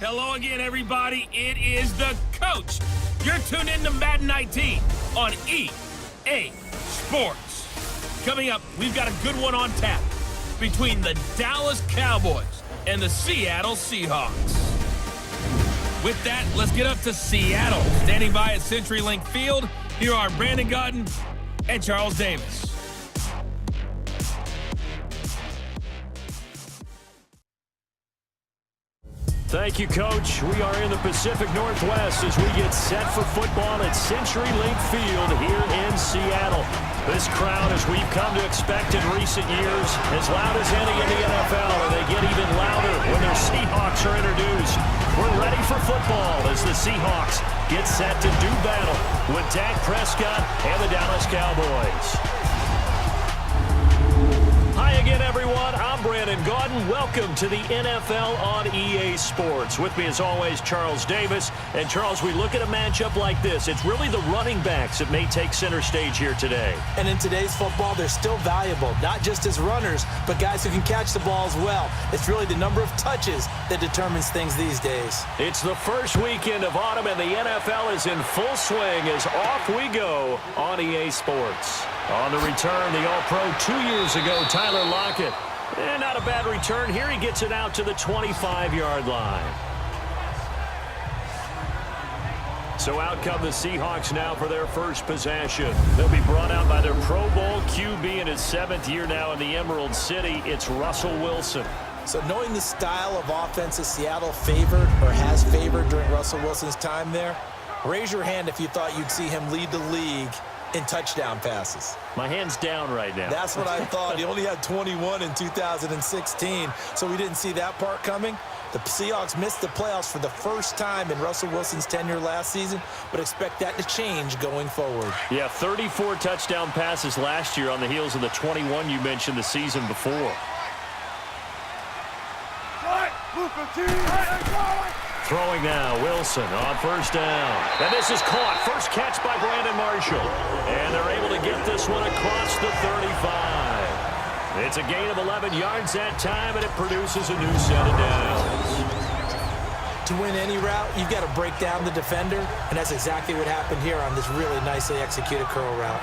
Hello again, everybody. It is the coach. You're tuned in to Madden 19 on EA Sports. Coming up, we've got a good one on tap between the Dallas Cowboys and the Seattle Seahawks. With that, let's get up to Seattle. Standing by at CenturyLink Field, here are Brandon Gaudin and Charles Davis. Thank you, Coach. We are in the Pacific Northwest as we get set for football at CenturyLink Field here in Seattle. This crowd, as we've come to expect in recent years, as loud as any in the NFL, and they get even louder when their Seahawks are introduced. We're ready for football as the Seahawks get set to do battle with Dak Prescott and the Dallas Cowboys. Hi again, everyone. I'm Brandon Gaudin. Welcome to the NFL on EA Sports. With me, as always, Charles Davis. And, Charles, we look at a matchup like this. It's really the running backs that may take center stage here today. And in today's football, they're still valuable, not just as runners, but guys who can catch the ball as well. It's really the number of touches that determines things these days. It's the first weekend of autumn, and the NFL is in full swing as off we go on EA Sports. On the return, the All-Pro 2 years ago, Tyler Lockett. And not a bad return here. He gets it out to the 25-yard line. So out come the Seahawks now for their first possession. They'll be brought out by their Pro Bowl QB in his 7th year now in the Emerald City. It's Russell Wilson. So knowing the style of offense that Seattle favored or has favored during Russell Wilson's time there, raise your hand if you thought you'd see him lead the league in touchdown passes. My hand's down right now. That's what I thought. He only had 21 in 2016, so we didn't see that part coming. The Seahawks missed the playoffs for the first time in Russell Wilson's tenure last season, but expect that to change going forward. Yeah, 34 touchdown passes last year on the heels of the 21 you mentioned the season before. Throwing now, Wilson on first down. And this is caught. First catch by Brandon Marshall. And they're able to get this one across the 35. It's a gain of 11 yards that time, and it produces a new set of downs. To win any route, you've got to break down the defender, and that's exactly what happened here on this really nicely executed curl route.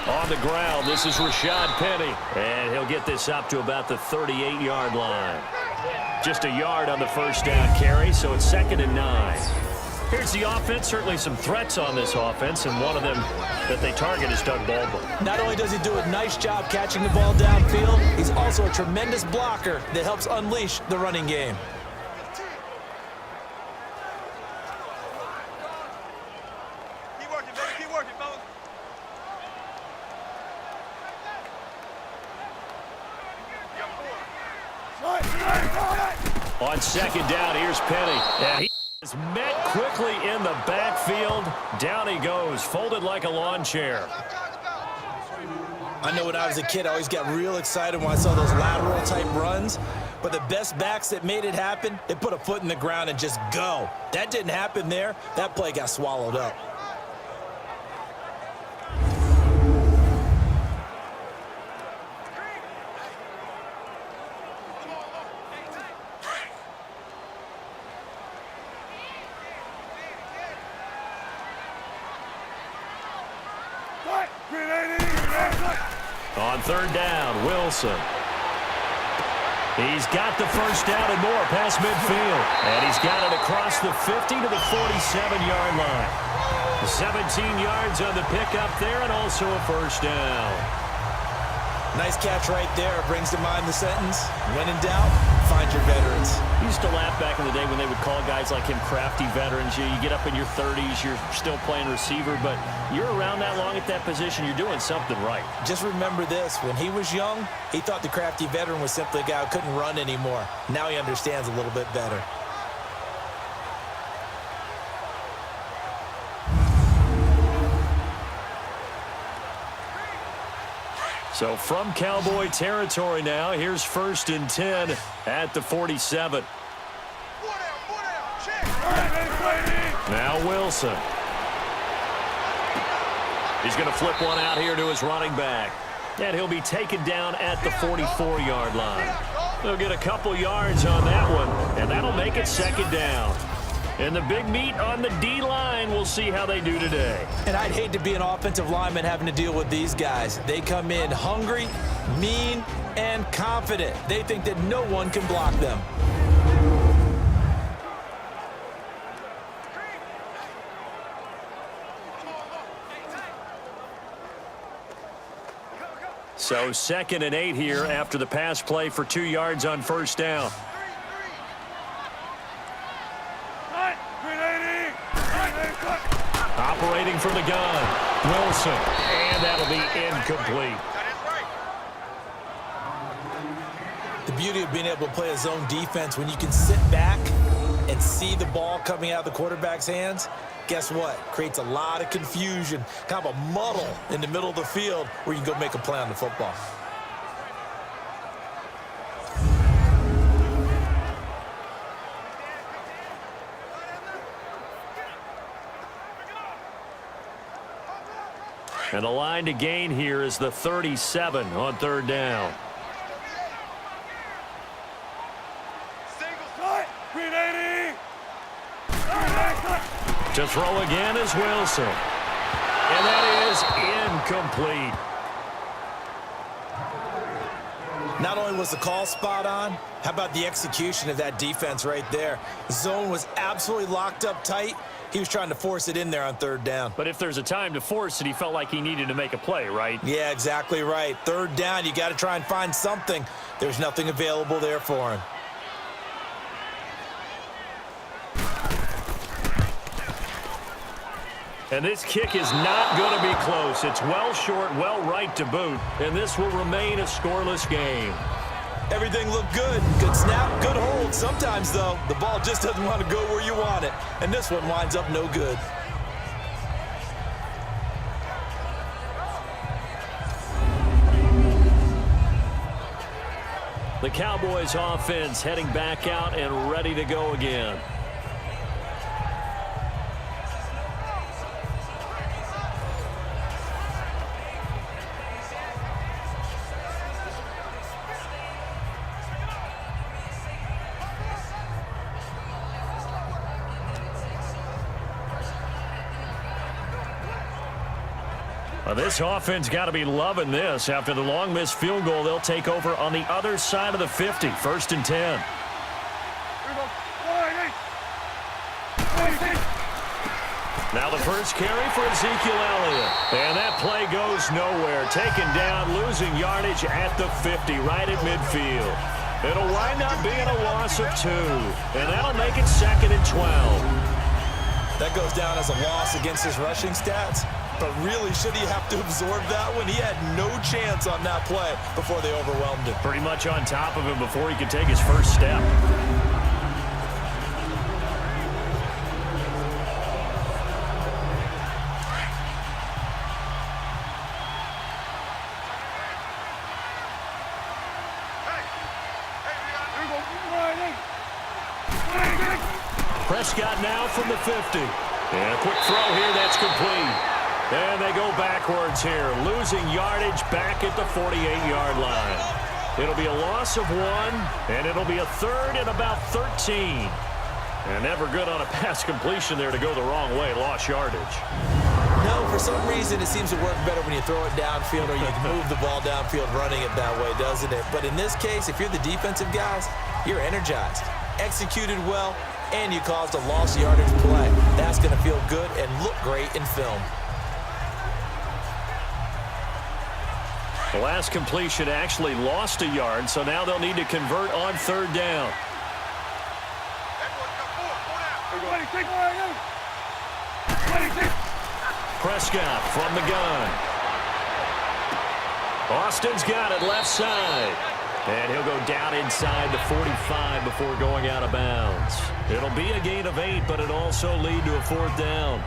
On the ground, this is Rashad Penny. And he'll get this up to about the 38-yard line. Just a yard on the first down carry, so it's 2nd and 9. Here's the offense. Certainly some threats on this offense, and one of them that they target is Doug Baldwin. Not only does he do a nice job catching the ball downfield, he's also a tremendous blocker that helps unleash the running game. On 2nd down, here's Penny. And he is met quickly in the backfield. Down he goes, folded like a lawn chair. I know when I was a kid, I always got real excited when I saw those lateral-type runs. But the best backs that made it happen, they put a foot in the ground and just go. That didn't happen there. That play got swallowed up. On 3rd down, Wilson. He's got the first down and more past midfield. And he's got it across the 50 to the 47-yard line. 17 yards on the pickup there and also a first down. Nice catch right there. Brings to mind the sentence, when in doubt, find your veterans. I used to laugh back in the day when they would call guys like him crafty veterans. You get up in your 30s, you're still playing receiver, but you're around that long at that position, you're doing something right. Just remember this, when he was young, he thought the crafty veteran was simply a guy who couldn't run anymore. Now he understands a little bit better. So from Cowboy territory now, here's 1st and 10 at the 47. Now Wilson. He's going to flip one out here to his running back. And he'll be taken down at the 44-yard line. They'll get a couple yards on that one, and that'll make it 2nd down. And the big meat on the D-line, we'll see how they do today. And I'd hate to be an offensive lineman having to deal with these guys. They come in hungry, mean, and confident. They think that no one can block them. So 2nd and 8 here after the pass play for 2 yards on 1st down. Operating from the gun, Wilson, and that'll be incomplete. The beauty of being able to play a zone defense when you can sit back and see the ball coming out of the quarterback's hands, guess what? Creates a lot of confusion, kind of a muddle in the middle of the field where you can go make a play on the football. And the line to gain here is the 37 on 3rd down. To throw again is Wilson. And that is incomplete. Not only was the call spot on, how about the execution of that defense right there? The zone was absolutely locked up tight. He was trying to force it in there on 3rd down. But if there's a time to force it, he felt like he needed to make a play, right? Yeah, exactly right. 3rd down, you got to try and find something. There's nothing available there for him. And this kick is not going to be close. It's well short, well right to boot. And this will remain a scoreless game. Everything looked good. Good snap, good hold. Sometimes, though, the ball just doesn't want to go where you want it. And this one winds up no good. The Cowboys offense heading back out and ready to go again. This offense got to be loving this. After the long missed field goal, they'll take over on the other side of the 50, 1st and 10. Now the first carry for Ezekiel Elliott. And that play goes nowhere. Taken down, losing yardage at the 50, right at midfield. It'll wind up being a loss of 2. And that'll make it 2nd and 12. That goes down as a loss against his rushing stats. But really, should he have to absorb that one? He had no chance on that play before they overwhelmed him. Pretty much on top of him before he could take his first step. Prescott now from the 50. And a quick throw here, that's complete. And they go backwards here, losing yardage back at the 48-yard line. It'll be a loss of 1, and it'll be a 3rd and about 13. And never good on a pass completion there to go the wrong way, lost yardage. No, for some reason it seems to work better when you throw it downfield or you move the ball downfield running it that way, doesn't it? But in this case, if you're the defensive guys, you're energized, executed well, and you caused a lost yardage play. That's going to feel good and look great in film. The last completion actually lost a yard, so now they'll need to convert on 3rd down. Prescott from the gun. Austin's got it left side. And he'll go down inside the 45 before going out of bounds. It'll be a gain of 8, but it'll also lead to a 4th down.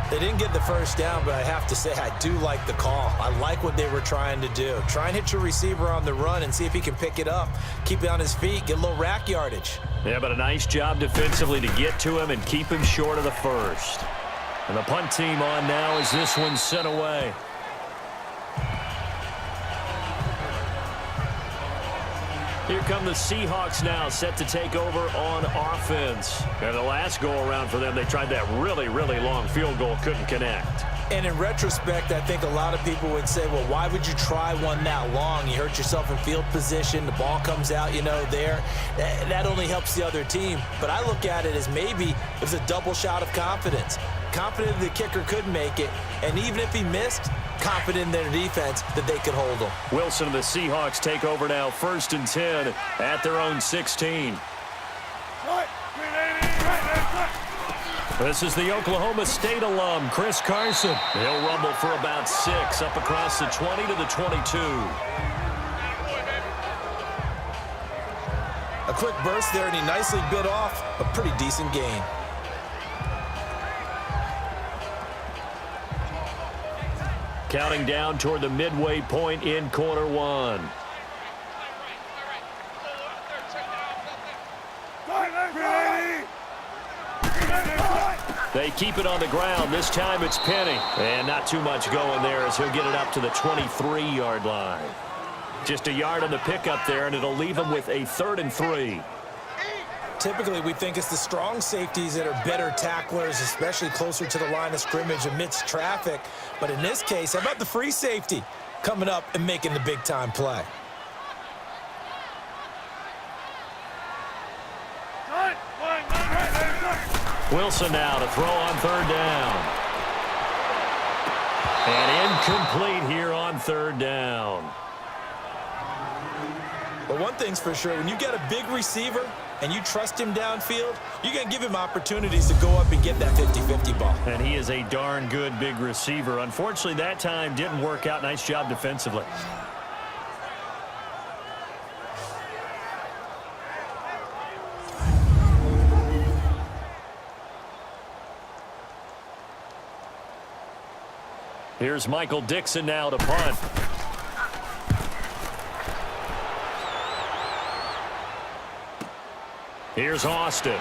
They didn't get the first down, but I have to say I do like the call. I like what they were trying to do. Try and hit your receiver on the run and see if he can pick it up. Keep it on his feet, get a little rack yardage. Yeah, but a nice job defensively to get to him and keep him short of the first. And the punt team on now as this one's sent away. Here come the Seahawks now, set to take over on offense. And the last go-around for them, they tried that really, really long field goal, couldn't connect. And in retrospect, I think a lot of people would say, well, why would you try one that long? You hurt yourself in field position. The ball comes out, there. That only helps the other team. But I look at it as maybe it was a double shot of confidence. Confident the kicker could make it. And even if he missed, confident in their defense that they could hold him. Wilson and the Seahawks take over now, 1st and 10 at their own 16. This is the Oklahoma State alum, Chris Carson. He'll rumble for about 6 up across the 20 to the 22. A quick burst there, and he nicely bit off a pretty decent gain. Counting down toward the midway point in quarter one. They keep it on the ground. This time it's Penny. And not too much going there as he'll get it up to the 23-yard line. Just a yard on the pickup there, and it'll leave him with a 3rd and 3. Typically, we think it's the strong safeties that are better tacklers, especially closer to the line of scrimmage amidst traffic. But in this case, how about the free safety coming up and making the big-time play? Wilson now to throw on 3rd down. And incomplete here on 3rd down. But one thing's for sure, when you get a big receiver and you trust him downfield, you're going to give him opportunities to go up and get that 50-50 ball. And he is a darn good big receiver. Unfortunately, that time didn't work out. Nice job defensively. Here's Michael Dixon now to punt. Here's Austin.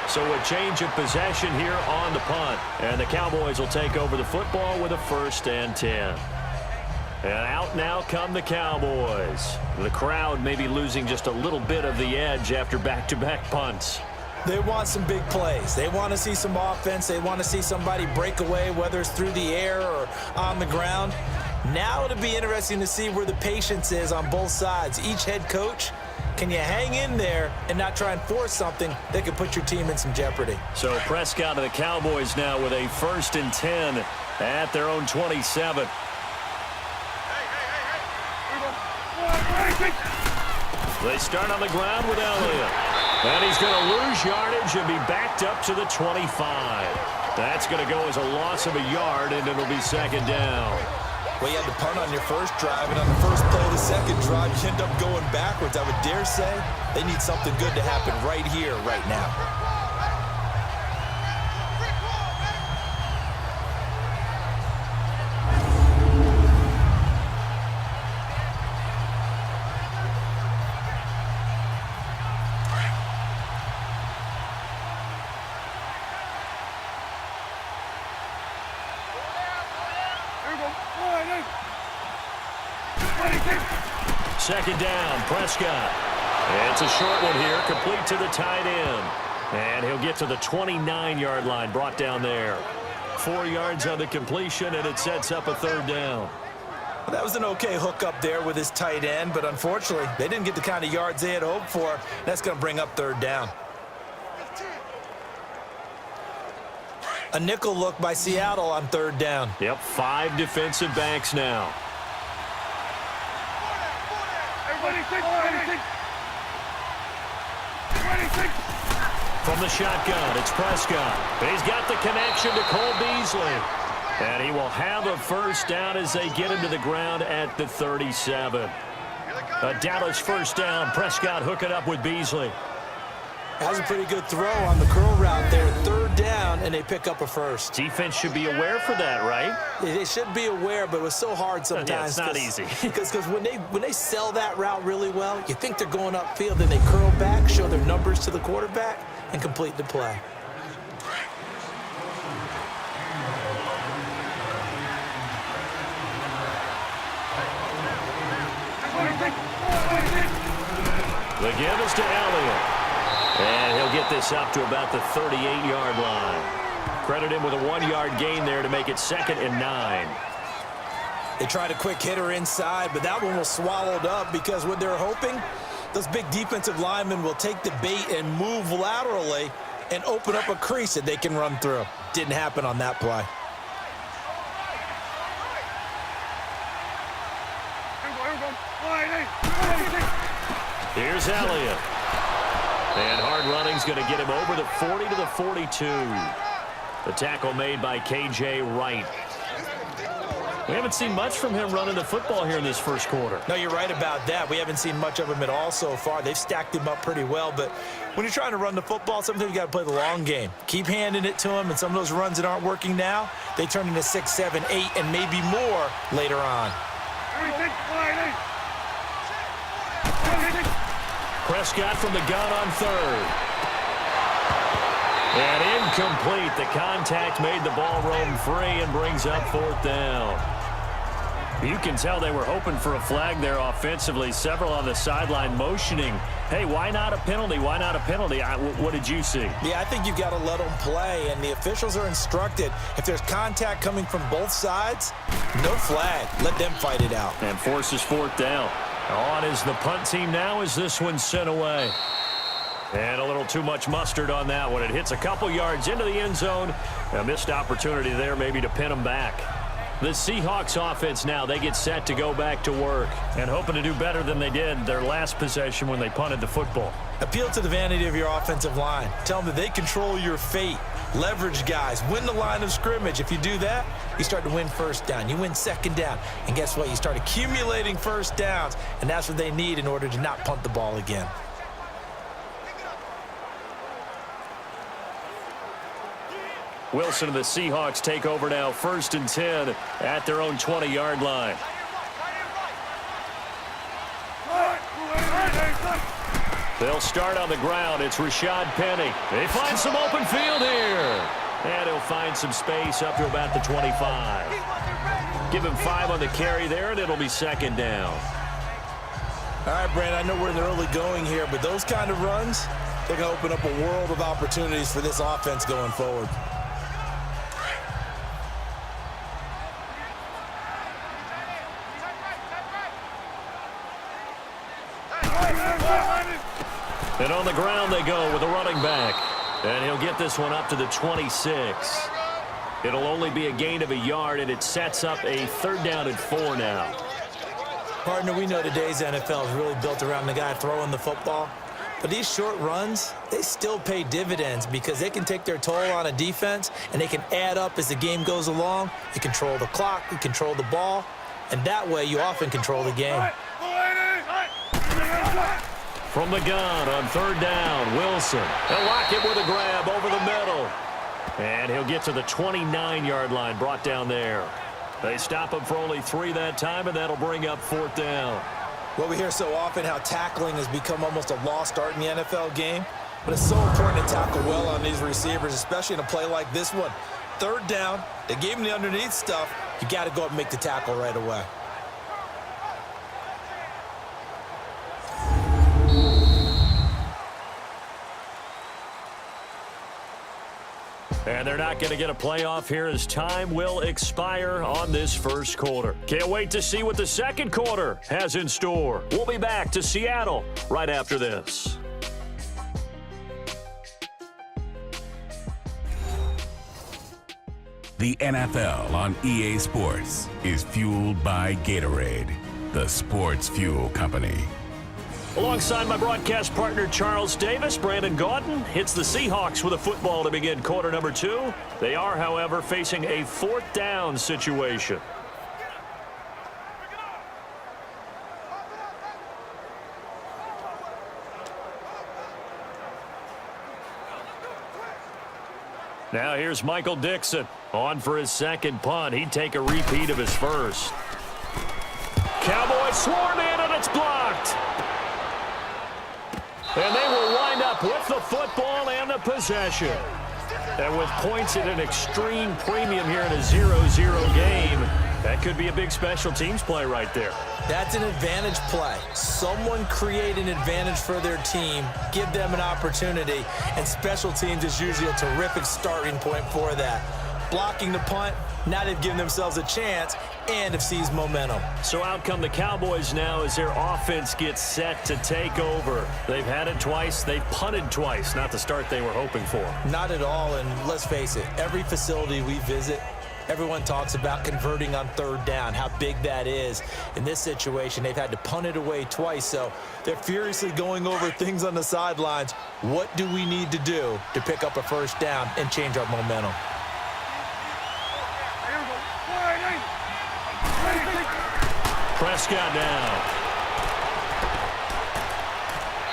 So a change of possession here on the punt. And the Cowboys will take over the football with a 1st and 10. And out now come the Cowboys. The crowd may be losing just a little bit of the edge after back-to-back punts. They want some big plays. They want to see some offense. They want to see somebody break away, whether it's through the air or on the ground. Now it'll be interesting to see where the patience is on both sides. Each head coach, can you hang in there and not try and force something that could put your team in some jeopardy? So Prescott and the Cowboys now with a 1st and 10 at their own 27. They start on the ground with Elliott. And he's going to lose yardage and be backed up to the 25. That's going to go as a loss of a yard, and it'll be 2nd down. Well, you had the punt on your first drive, and on the first play of the second drive, you end up going backwards. I would dare say they need something good to happen right here, right now. Second down, Prescott. It's a short one here, complete to the tight end. And he'll get to the 29-yard line, brought down there. 4 yards on the completion, and it sets up a 3rd down. Well, that was an okay hook up there with his tight end, but unfortunately, they didn't get the kind of yards they had hoped for. That's going to bring up 3rd down. A nickel look by Seattle on 3rd down. Yep, 5 defensive backs now. From the shotgun, it's Prescott. He's got the connection to Cole Beasley. And he will have a 1st down as they get him to the ground at the 37. A Dallas 1st down. Prescott hooking up with Beasley. That was a pretty good throw on the curl route there. 3rd down, and they pick up a first. Defense should be aware for that, right? They should be aware, but it was so hard sometimes. Yeah, it's not easy. Because when they sell that route really well, you think they're going upfield, then they curl back, show their numbers to the quarterback, and complete the play. The give is to Elliott. And he'll get this up to about the 38-yard line. Credit him with a 1-yard gain there to make it 2nd and 9. They tried a quick hitter inside, but that one was swallowed up because what they're hoping, those big defensive linemen will take the bait and move laterally and open up a crease that they can run through. Didn't happen on that play. Here's Elliott. And hard running's going to get him over the 40 to the 42. The tackle made by K.J. Wright. We haven't seen much from him running the football here in this first quarter. No, you're right about that. We haven't seen much of him at all so far. They've stacked him up pretty well, but when you're trying to run the football, sometimes you got to play the long game. Keep handing it to him, and some of those runs that aren't working now, they turn into 6, 7, 8, and maybe more later on. Prescott from the gun on 3rd. And incomplete. The contact made the ball roam free and brings up 4th down. You can tell they were hoping for a flag there offensively. Several on the sideline motioning, hey, why not a penalty? Why not a penalty? What did you see? Yeah, I think you've got to let them play, and the officials are instructed, if there's contact coming from both sides, no flag. Let them fight it out. And forces 4th down. On is the punt team now as this one's sent away. And a little too much mustard on that one. It hits a couple yards into the end zone. A missed opportunity there maybe to pin them back. The Seahawks offense now, they get set to go back to work and hoping to do better than they did their last possession when they punted the football. Appeal to the vanity of your offensive line. Tell them that they control your fate. Leverage guys. Win the line of scrimmage. If you do that, you start to win 1st down. You win 2nd down. And guess what? You start accumulating 1st downs, and that's what they need in order to not punt the ball again. Wilson and the Seahawks take over now, 1st and 10 at their own 20-yard line. They'll start on the ground. It's Rashad Penny. They find some open field here. And he'll find some space up to about the 25. Give him 5 on the carry there, and it'll be 2nd down. All right, Brandon, I know we're in the early going here, but those kind of runs, they're going to open up a world of opportunities for this offense going forward. And on the ground they go with a running back. And he'll get this one up to the 26. It'll only be a gain of a yard, and it sets up a 3rd down and 4 now. Partner, we know today's NFL is really built around the guy throwing the football. But these short runs, they still pay dividends because they can take their toll on a defense, and they can add up as the game goes along. You control the clock, you control the ball, and that way you often control the game. From the gun on 3rd down, Wilson. They'll lock it with a grab over the middle. And he'll get to the 29-yard line, brought down there. They stop him for only 3 that time, and that'll bring up 4th down. Well, we hear so often how tackling has become almost a lost art in the NFL game, but it's so important to tackle well on these receivers, especially in a play like this one. 3rd down, they gave him the underneath stuff. You got to go up and make the tackle right away. And they're not going to get a playoff here as time will expire on this first quarter. Can't wait to see what the second quarter has in store. We'll be back to Seattle right after this. The NFL on EA Sports is fueled by Gatorade, the sports fuel company. Alongside my broadcast partner Charles Davis, Brandon Gaudin hits the Seahawks with a football to begin quarter number 2. They are, however, facing a 4th down situation. Now here's Michael Dixon on for his second punt. He'd take a repeat of his first. Cowboys swarm in, and it's blocked. And they will wind up with the football and the possession. And with points at an extreme premium here in a 0-0 game, that could be a big special teams play right there. That's an advantage play. Someone create an advantage for their team, give them an opportunity, and special teams is usually a terrific starting point for that. Blocking the punt, now they've given themselves a chance and have seized momentum. So out come the Cowboys now as their offense gets set to take over. They've had it twice. They've punted twice. Not the start they were hoping for. Not at all, and let's face it, every facility we visit, everyone talks about converting on third down, how big that is. In this situation, they've had to punt it away twice, so they're furiously going over things on the sidelines. What do we need to do to pick up a first down and change our momentum? Prescott down.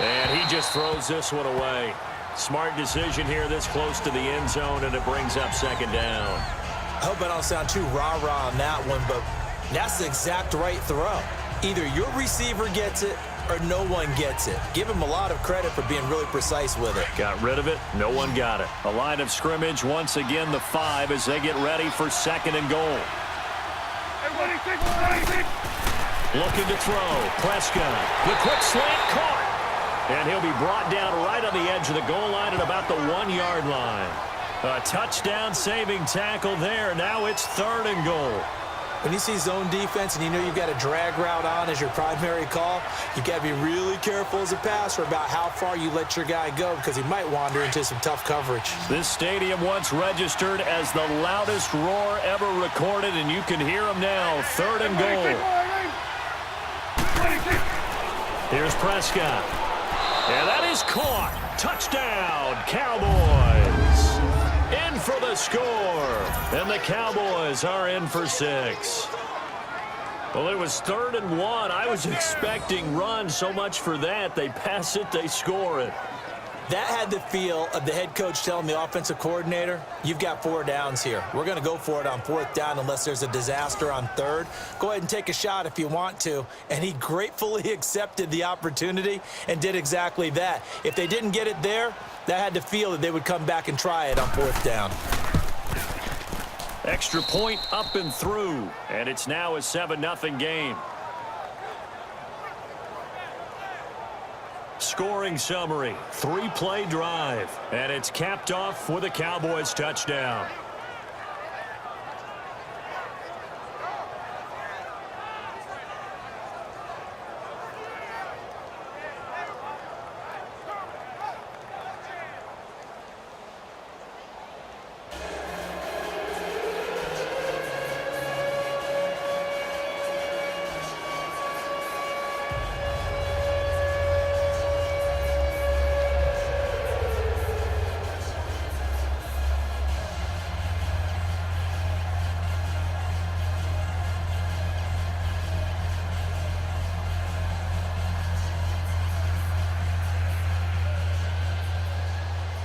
And he just throws this one away. Smart decision here this close to the end zone, and it brings up second down. I hope I don't sound too rah-rah on that one, but that's the exact right throw. Either your receiver gets it or no one gets it. Give him a lot of credit for being really precise with it. Got rid of it. No one got it. A line of scrimmage, once again the 5 as they get ready for second and goal. Looking to throw. Prescott. The quick slant caught. And he'll be brought down right on the edge of the goal line at about the 1-yard line. A touchdown-saving tackle there. Now it's third and goal. When you see zone defense and you know you've got a drag route on as your primary call, you've got to be really careful as a passer about how far you let your guy go because he might wander into some tough coverage. This stadium once registered as the loudest roar ever recorded, and you can hear him now. Third and goal. Here's Prescott. And that is caught. Touchdown, Cowboys. In for the score. And the Cowboys are in for 6. Well, it was 3rd and 1. I was expecting run. So much for that. They pass it, they score it. That had the feel of the head coach telling the offensive coordinator, you've got 4 downs here. We're going to go for it on 4th down unless there's a disaster on 3rd. Go ahead and take a shot if you want to. And he gratefully accepted the opportunity and did exactly that. If they didn't get it there, that had the feel that they would come back and try it on 4th down. Extra point up and through. And it's now a 7-0 game. Scoring summary, 3-play drive, and it's capped off with a Cowboys touchdown.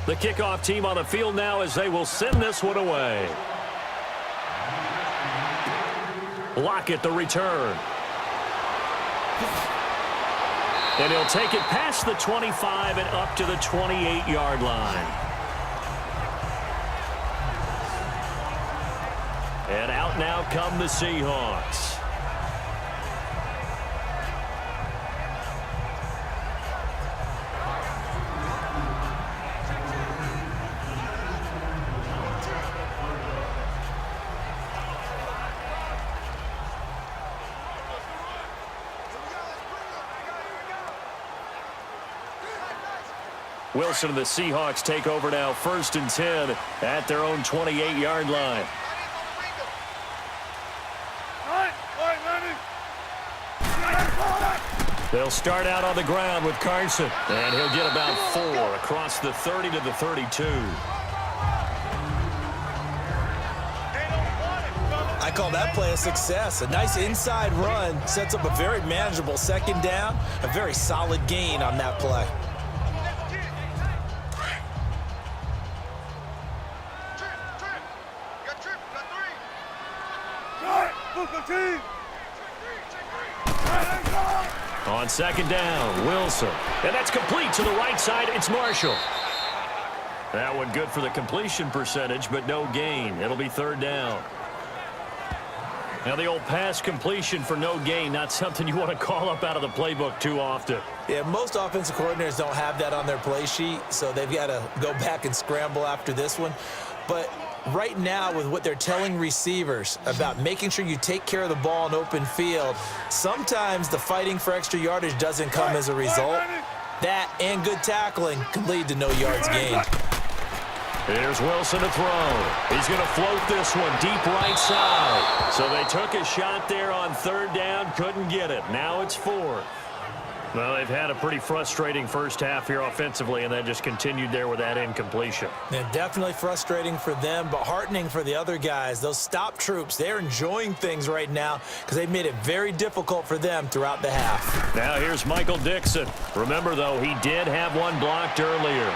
The kickoff team on the field now as they will send this one away. Lockett the return. And he'll take it past the 25 and up to the 28-yard line. And out now come the Seahawks. Wilson and the Seahawks take over now, 1st and 10 at their own 28-yard line. They'll start out on the ground with Carson, and he'll get about 4 across the 30 to the 32. I call that play a success. A nice inside run sets up a very manageable 2nd down, a very solid gain on that play. On second down, Wilson. And that's complete to the right side. It's Marshall. That one good for the completion percentage, but no gain. It'll be third down. Now the old pass completion for no gain, not something you want to call up out of the playbook too often. Yeah, most offensive coordinators don't have that on their play sheet, so they've got to go back and scramble after this one. But right now, with what they're telling receivers about making sure you take care of the ball in open field, sometimes the fighting for extra yardage doesn't come as a result. That and good tackling can lead to no yards gained. Here's Wilson to throw. He's going to float this one deep right side. So they took a shot there on third down, couldn't get it. Now it's fourth. Well, they've had a pretty frustrating first half here offensively, and that just continued there with that incompletion. Yeah, definitely frustrating for them, but heartening for the other guys. Those stop troops, they're enjoying things right now because they've made it very difficult for them throughout the half. Now here's Michael Dixon. Remember, though, he did have one blocked earlier.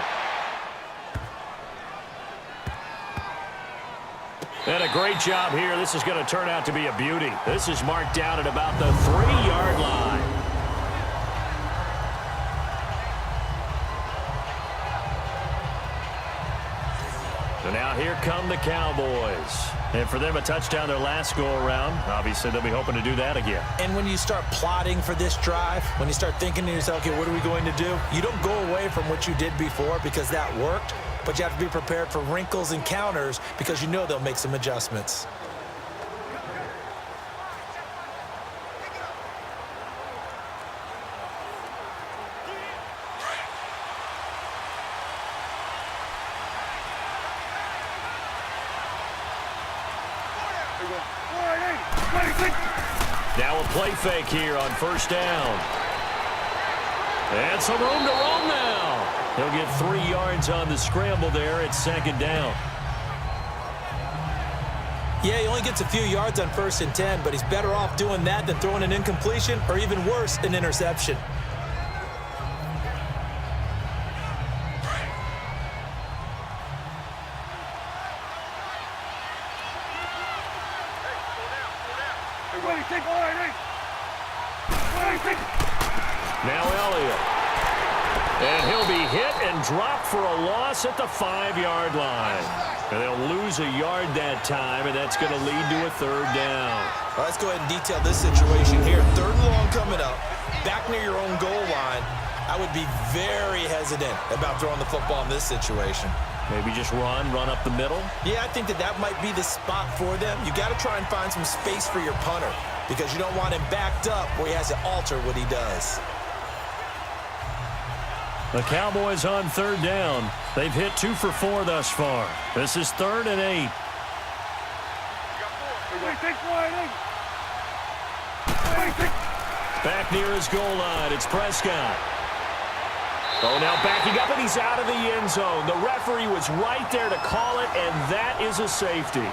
And a great job here. This is going to turn out to be a beauty. This is marked down at about the 3-yard line. So now here come the Cowboys. And for them, a touchdown their last go-around. Obviously, they'll be hoping to do that again. And when you start plotting for this drive, when you start thinking to yourself, okay, what are we going to do? You don't go away from what you did before because that worked. But you have to be prepared for wrinkles and counters because you know they'll make some adjustments. Now a play fake here on first down. And some room to roam now. He'll get 3 yards on the scramble there at second down. Yeah, he only gets a few yards on 1st and 10, but he's better off doing that than throwing an incompletion or even worse, an interception. Now Elliott. And he'll be hit and dropped for a loss at the 5-yard line. And they'll lose a yard that time, and that's going to lead to a third down. Well, let's go ahead and detail this situation here. 3rd and long coming up, back near your own goal line. I would be very hesitant about throwing the football in this situation. Maybe just run up the middle? Yeah, I think that might be the spot for them. You got to try and find some space for your punter because you don't want him backed up where he has to alter what he does. The Cowboys on third down. They've hit 2 for 4 thus far. This is 3rd and 8. Back near his goal line, it's Prescott. Oh, now backing up, and he's out of the end zone. The referee was right there to call it, and that is a safety.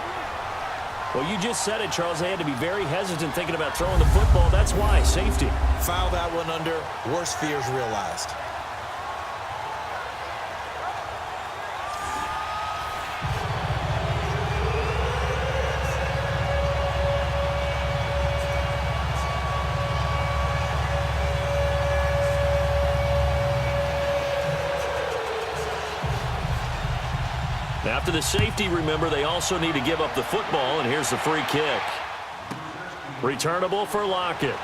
Well, you just said it, Charles. They had to be very hesitant thinking about throwing the football. That's why, safety. Foul that one under, worst fears realized. After the safety, remember, they also need to give up the football, and here's the free kick. Returnable for Lockett.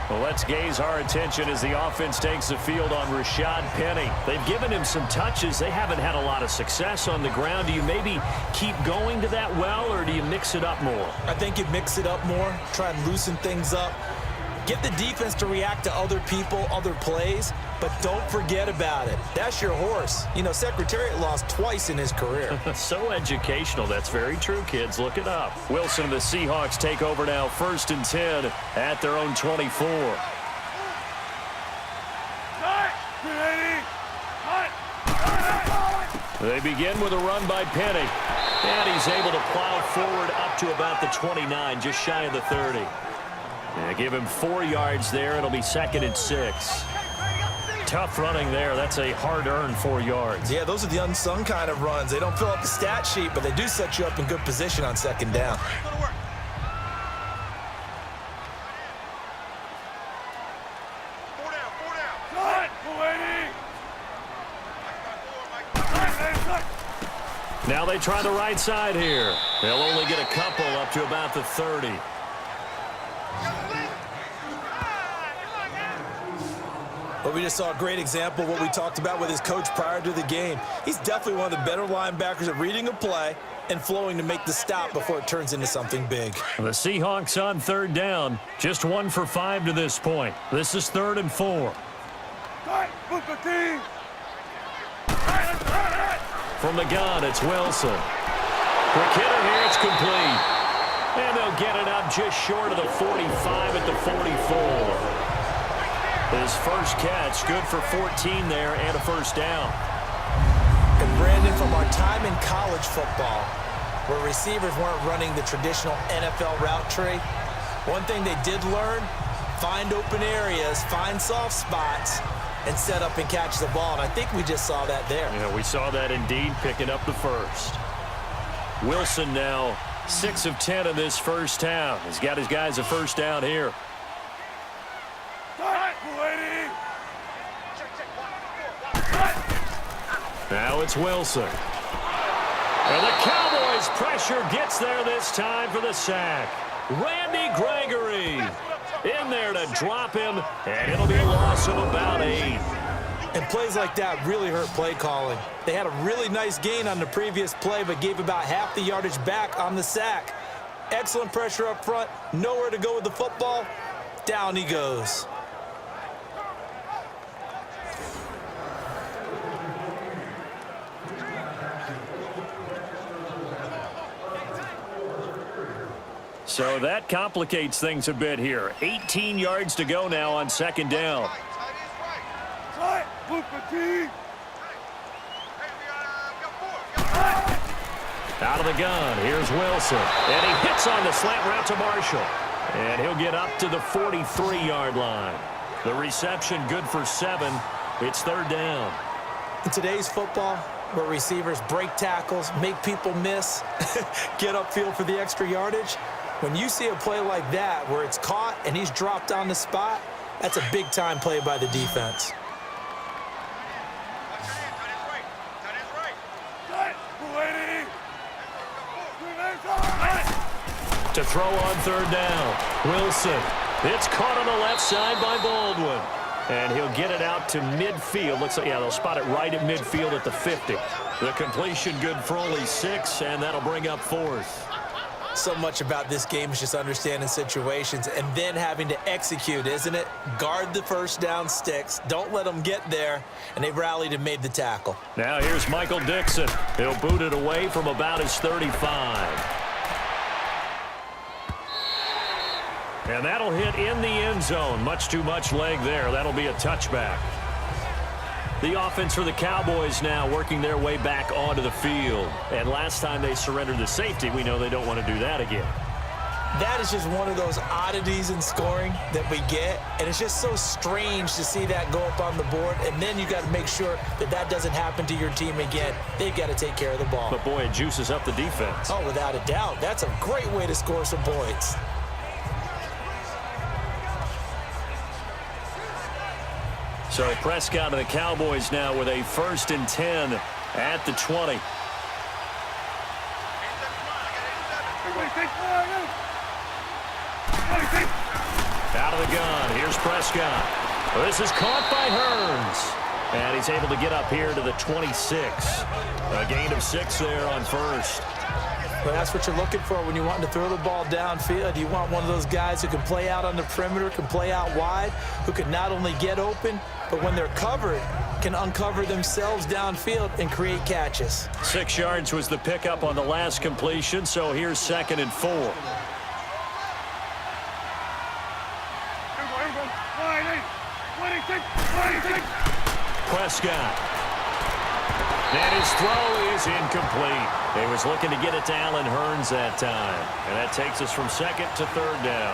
Well, let's gaze our attention as the offense takes the field on Rashad Penny. They've given him some touches. They haven't had a lot of success on the ground. Do you maybe keep going to that well, or do you mix it up more? I think you mix it up more, try and loosen things up. Get the defense to react to other people, other plays, but don't forget about it. That's your horse. You know, Secretariat lost twice in his career. So educational. That's very true, kids. Look it up. Wilson and the Seahawks take over now, 1st and 10 at their own 24. They begin with a run by Penny. And he's able to plow forward up to about the 29, just shy of the 30. Yeah, give him 4 yards there. It'll be 2nd and 6. Tough running there. That's a hard-earned 4 yards. Yeah, those are the unsung kind of runs. They don't fill up the stat sheet, but they do set you up in good position on second down. Now they try the right side here. They'll only get a couple up to about the 30. But we just saw a great example of what we talked about with his coach prior to the game. He's definitely one of the better linebackers at reading a play and flowing to make the stop before it turns into something big. The Seahawks on third down. Just 1 for 5 to this point. This is 3rd and 4. From the gun, it's Wilson. Quick hitter here, it's complete. And they'll get it up just short of the 45 at the 44. His first catch, good for 14 there and a first down. And Brandon, from our time in college football, where receivers weren't running the traditional NFL route tree, one thing they did learn, find open areas, find soft spots, and set up and catch the ball. And I think we just saw that there. Yeah, we saw that indeed, picking up the first. Wilson now 6 of 10 in this first down. He's got his guys a first down here. Now it's Wilson. And the Cowboys pressure gets there this time for the sack. Randy Gregory in there to drop him, and it'll be a loss of about 8. And plays like that really hurt play calling. They had a really nice gain on the previous play, but gave about half the yardage back on the sack. Excellent pressure up front, nowhere to go with the football. Down he goes. So that complicates things a bit here. 18 yards to go now on second down. Out of the gun, here's Wilson. And he hits on the slant route to Marshall. And he'll get up to the 43-yard line. The reception good for 7. It's third down. In today's football, where receivers break tackles, make people miss, get upfield for the extra yardage, when you see a play like that where it's caught and he's dropped on the spot, that's a big-time play by the defense. To throw on third down, Wilson. It's caught on the left side by Baldwin. And he'll get it out to midfield. Looks like, yeah, they'll spot it right at midfield at the 50. The completion good for only 6, and that'll bring up 4th. So much about this game is just understanding situations and then having to execute, isn't it? Guard the first down sticks. Don't let them get there. And they rallied and made the tackle. Now here's Michael Dixon. He'll boot it away from about his 35. And that'll hit in the end zone. Much too much leg there. That'll be a touchback. The offense for the Cowboys now working their way back onto the field. And last time they surrendered the safety, we know they don't want to do that again. That is just one of those oddities in scoring that we get. And it's just so strange to see that go up on the board. And then you got to make sure that that doesn't happen to your team again. They've got to take care of the ball. But, boy, it juices up the defense. Oh, without a doubt. That's a great way to score some points. So Prescott and the Cowboys now with a 1st and 10 at the 20. Out of the gun, here's Prescott. This is caught by Hearns. And he's able to get up here to the 26. A gain of 6 there on 1st. Well, that's what you're looking for when you want to throw the ball downfield. You want one of those guys who can play out on the perimeter, can play out wide, who can not only get open, but when they're covered, can uncover themselves downfield and create catches. 6 yards was the pickup on the last completion, so here's 2nd and 4. Prescott. And his throw is incomplete. He was looking to get it to Allen Hearns that time. And that takes us from 2nd to 3rd down.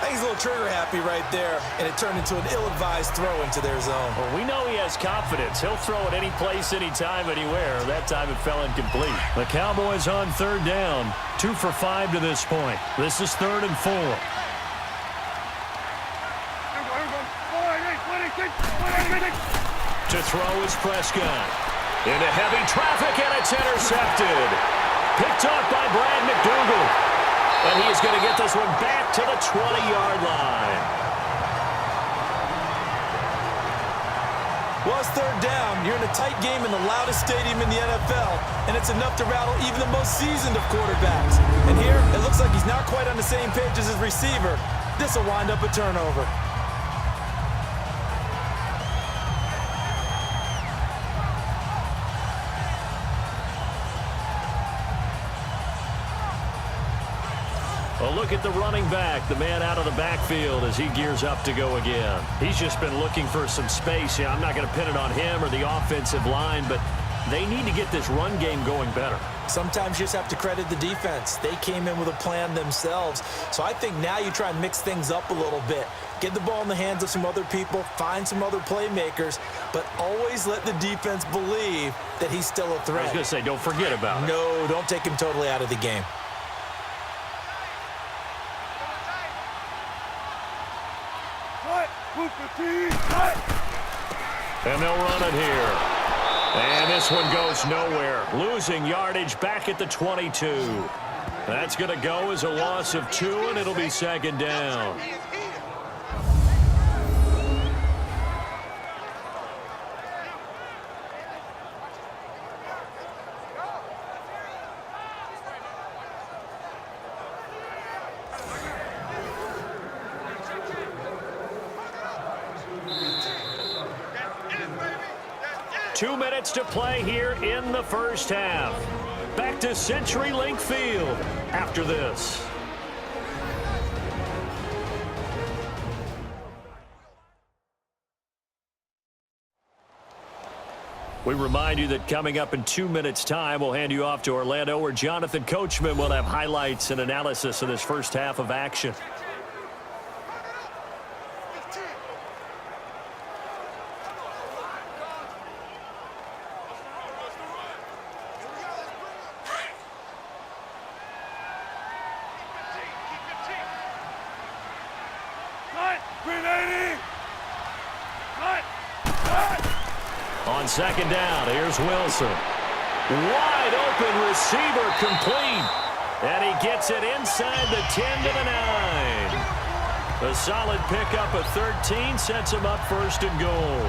I think he's a little trigger happy right there, and it turned into an ill-advised throw into their zone. Well, we know he has confidence. He'll throw it any place, anytime, anywhere. That time it fell incomplete. The Cowboys on third down. 2 for 5 to this point. This is 3rd and 4. To throw is Prescott. Into heavy traffic, and it's intercepted. Picked off by Brad McDougal. And he's going to get this one back to the 20-yard line. Well, it's third down. You're in a tight game in the loudest stadium in the NFL, and it's enough to rattle even the most seasoned of quarterbacks. And here, it looks like he's not quite on the same page as his receiver. This will wind up a turnover. A look at the running back, the man out of the backfield as he gears up to go again. He's just been looking for some space. I'm not going to pin it on him or the offensive line, but they need to get this run game going better. Sometimes you just have to credit the defense. They came in with a plan themselves. So I think now you try and mix things up a little bit. Get the ball in the hands of some other people, find some other playmakers, but always let the defense believe that he's still a threat. I was going to say, don't forget about it. No, don't take him totally out of the game. And they'll run it here. And this one goes nowhere. Losing yardage back at the 22. That's going to go as a loss of 2, and it'll be 2nd down. Two minutes to play here in the first half. Back to CenturyLink Field after this. We remind you that coming up in 2 minutes' time, we'll hand you off to Orlando, where Jonathan Coachman will have highlights and analysis of this first half of action. On 2nd down, here's Wilson. Wide open receiver complete. And he gets it inside the 10 to the 9. A solid pickup of 13 sets him up 1st and goal.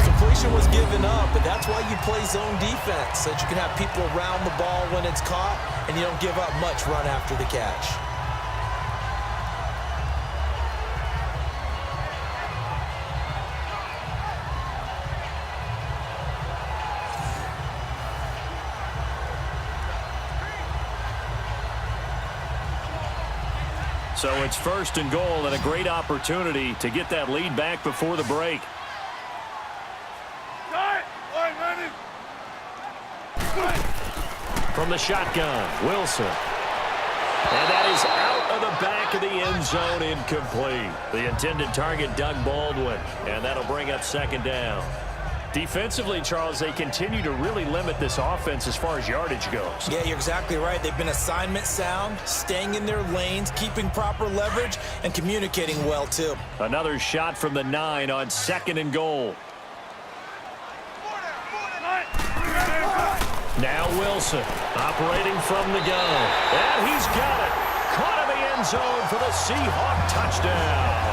Completion was given up, but that's why you play zone defense, so that you can have people around the ball when it's caught, and you don't give up much run after the catch. So it's 1st and goal, and a great opportunity to get that lead back before the break. From the shotgun, Wilson. And that is out of the back of the end zone, incomplete. The intended target, Doug Baldwin, and that'll bring up 2nd down. Defensively, Charles, they continue to really limit this offense as far as yardage goes. Yeah, you're exactly right. They've been assignment sound, staying in their lanes, keeping proper leverage, and communicating well, too. Another shot from the 9 on 2nd and goal. Now Wilson, operating from the gun. And he's got it. Caught in the end zone for the Seahawk touchdown.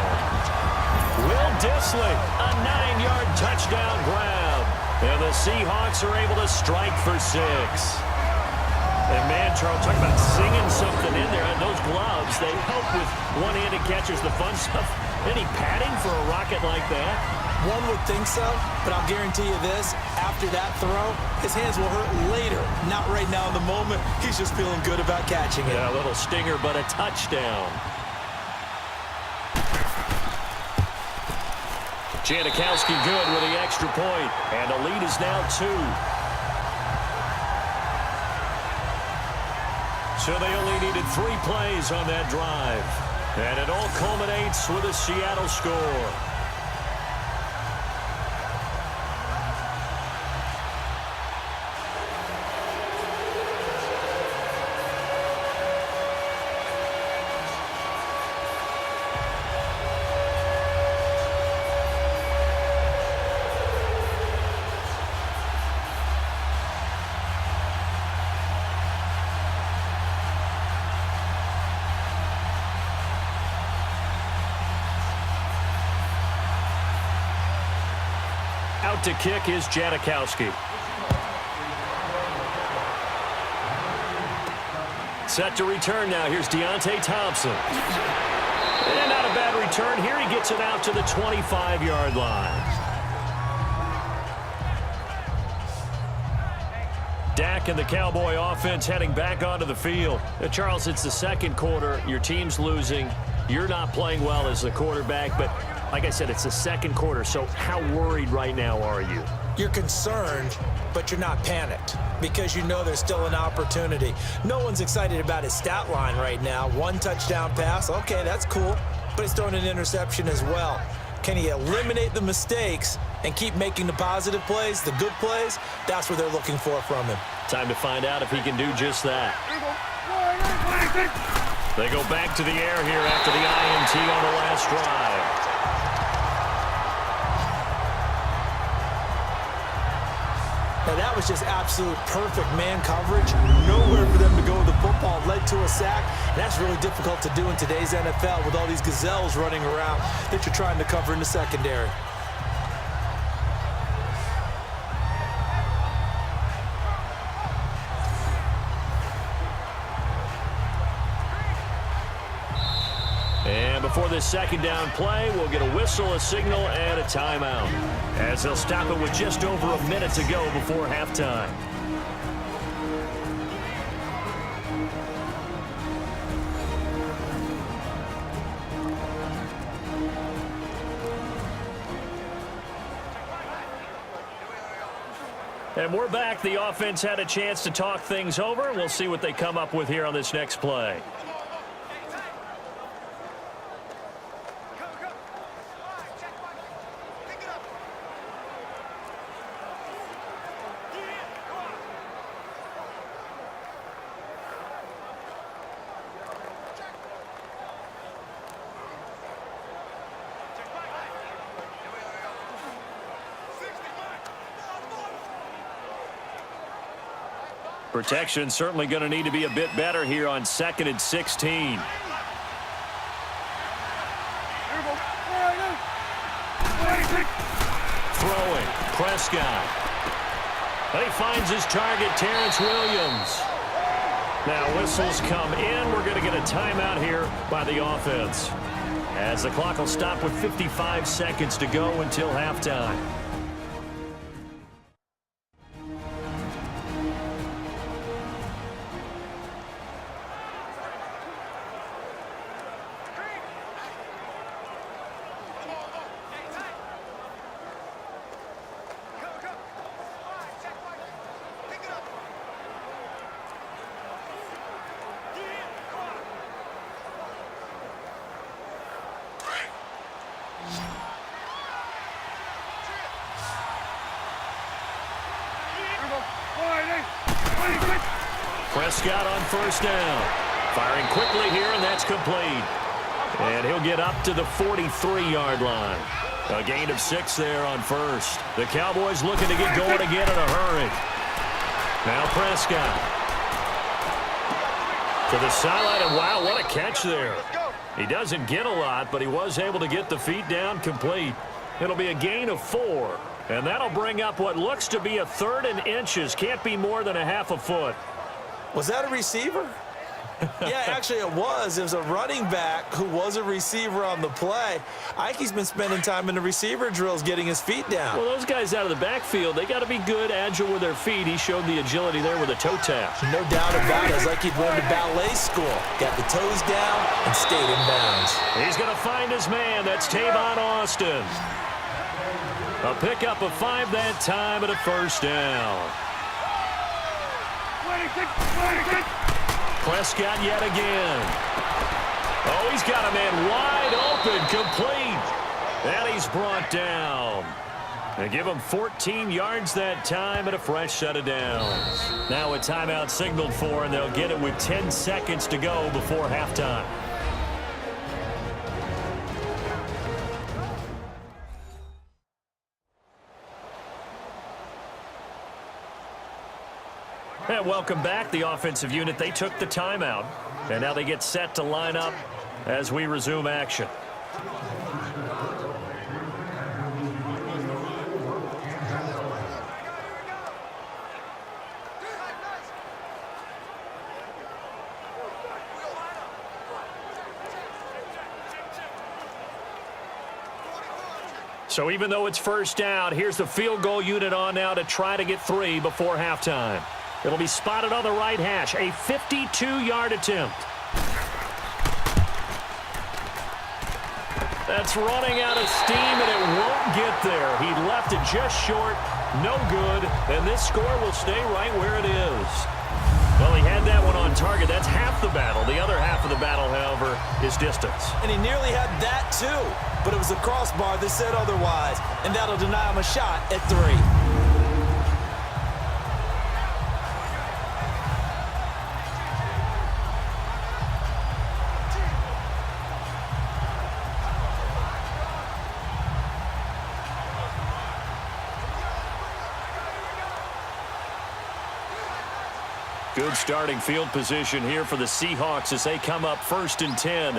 Will Dissly, a 9-yard touchdown grab. And the Seahawks are able to strike for 6. And man, Charles, talk about singing something in there. And those gloves, they help with one-handed catches, the fun stuff. Any padding for a rocket like that? One would think so, but I'll guarantee you this. After that throw, his hands will hurt later. Not right now in the moment. He's just feeling good about catching it. Yeah, a little stinger, but a touchdown. Janikowski good with the extra point, and the lead is now 2. So they only needed 3 plays on that drive. And it all culminates with a Seattle score. Out to kick is Janikowski. Set to return now. Here's Deontay Thompson. And not a bad return here. He gets it out to the 25-yard line. Dak and the Cowboy offense heading back onto the field. Charles, it's the second quarter. Your team's losing. You're not playing well as the quarterback, but like I said, it's the second quarter, so how worried right now are you? You're concerned, but you're not panicked because you know there's still an opportunity. No one's excited about his stat line right now. 1 touchdown pass, okay, that's cool, but he's throwing an interception as well. Can he eliminate the mistakes and keep making the positive plays, the good plays? That's what they're looking for from him. Time to find out if he can do just that. They go back to the air here after the INT on the last drive. Now that was just absolute perfect man coverage. Nowhere for them to go with the football. Led to a sack. And that's really difficult to do in today's NFL with all these gazelles running around that you're trying to cover in the secondary. And before this second down play, we'll get a whistle, a signal, and a timeout, as they'll stop it with just over a minute to go before halftime. And we're back. The offense had a chance to talk things over. We'll see what they come up with here on this next play. Protection certainly going to need to be a bit better here on 2nd and 16. Throwing, Prescott. And he finds his target, Terrence Williams. Now whistles come in. We're going to get a timeout here by the offense, as the clock will stop with 55 seconds to go until halftime. Prescott on first down. Firing quickly here, and that's complete. And he'll get up to the 43-yard line. A gain of 6 there on first. The Cowboys looking to get going again in a hurry. Now Prescott to the sideline, and wow, what a catch there. He doesn't get a lot, but he was able to get the feet down complete. It'll be a gain of 4, and that'll bring up what looks to be a 3rd and inches. Can't be more than a half a foot. Was that a receiver? Yeah, actually it was. It was a running back who was a receiver on the play. Ike's been spending time in the receiver drills getting his feet down. Well, those guys out of the backfield, they got to be good, agile with their feet. He showed the agility there with a toe tap. No doubt about it. It's like he'd went to ballet school. Got the toes down and stayed in bounds. He's going to find his man. That's Tavon Austin. A pickup of 5 that time and a first down. Prescott yet again. Oh, he's got a man wide open, complete. And he's brought down. They give him 14 yards that time and a fresh set of downs. Now a timeout signaled for, and they'll get it with 10 seconds to go before halftime. And welcome back. The offensive unit, they took the timeout. And now they get set to line up as we resume action. So even though it's first down, here's the field goal unit on now to try to get 3 before halftime. It'll be spotted on the right hash, a 52-yard attempt. That's running out of steam, and it won't get there. He left it just short, no good, and this score will stay right where it is. Well, he had that one on target. That's half the battle. The other half of the battle, however, is distance. And he nearly had that, too. But it was a crossbar that said otherwise, and that'll deny him a shot at 3. Good starting field position here for the Seahawks as they come up 1st and 10.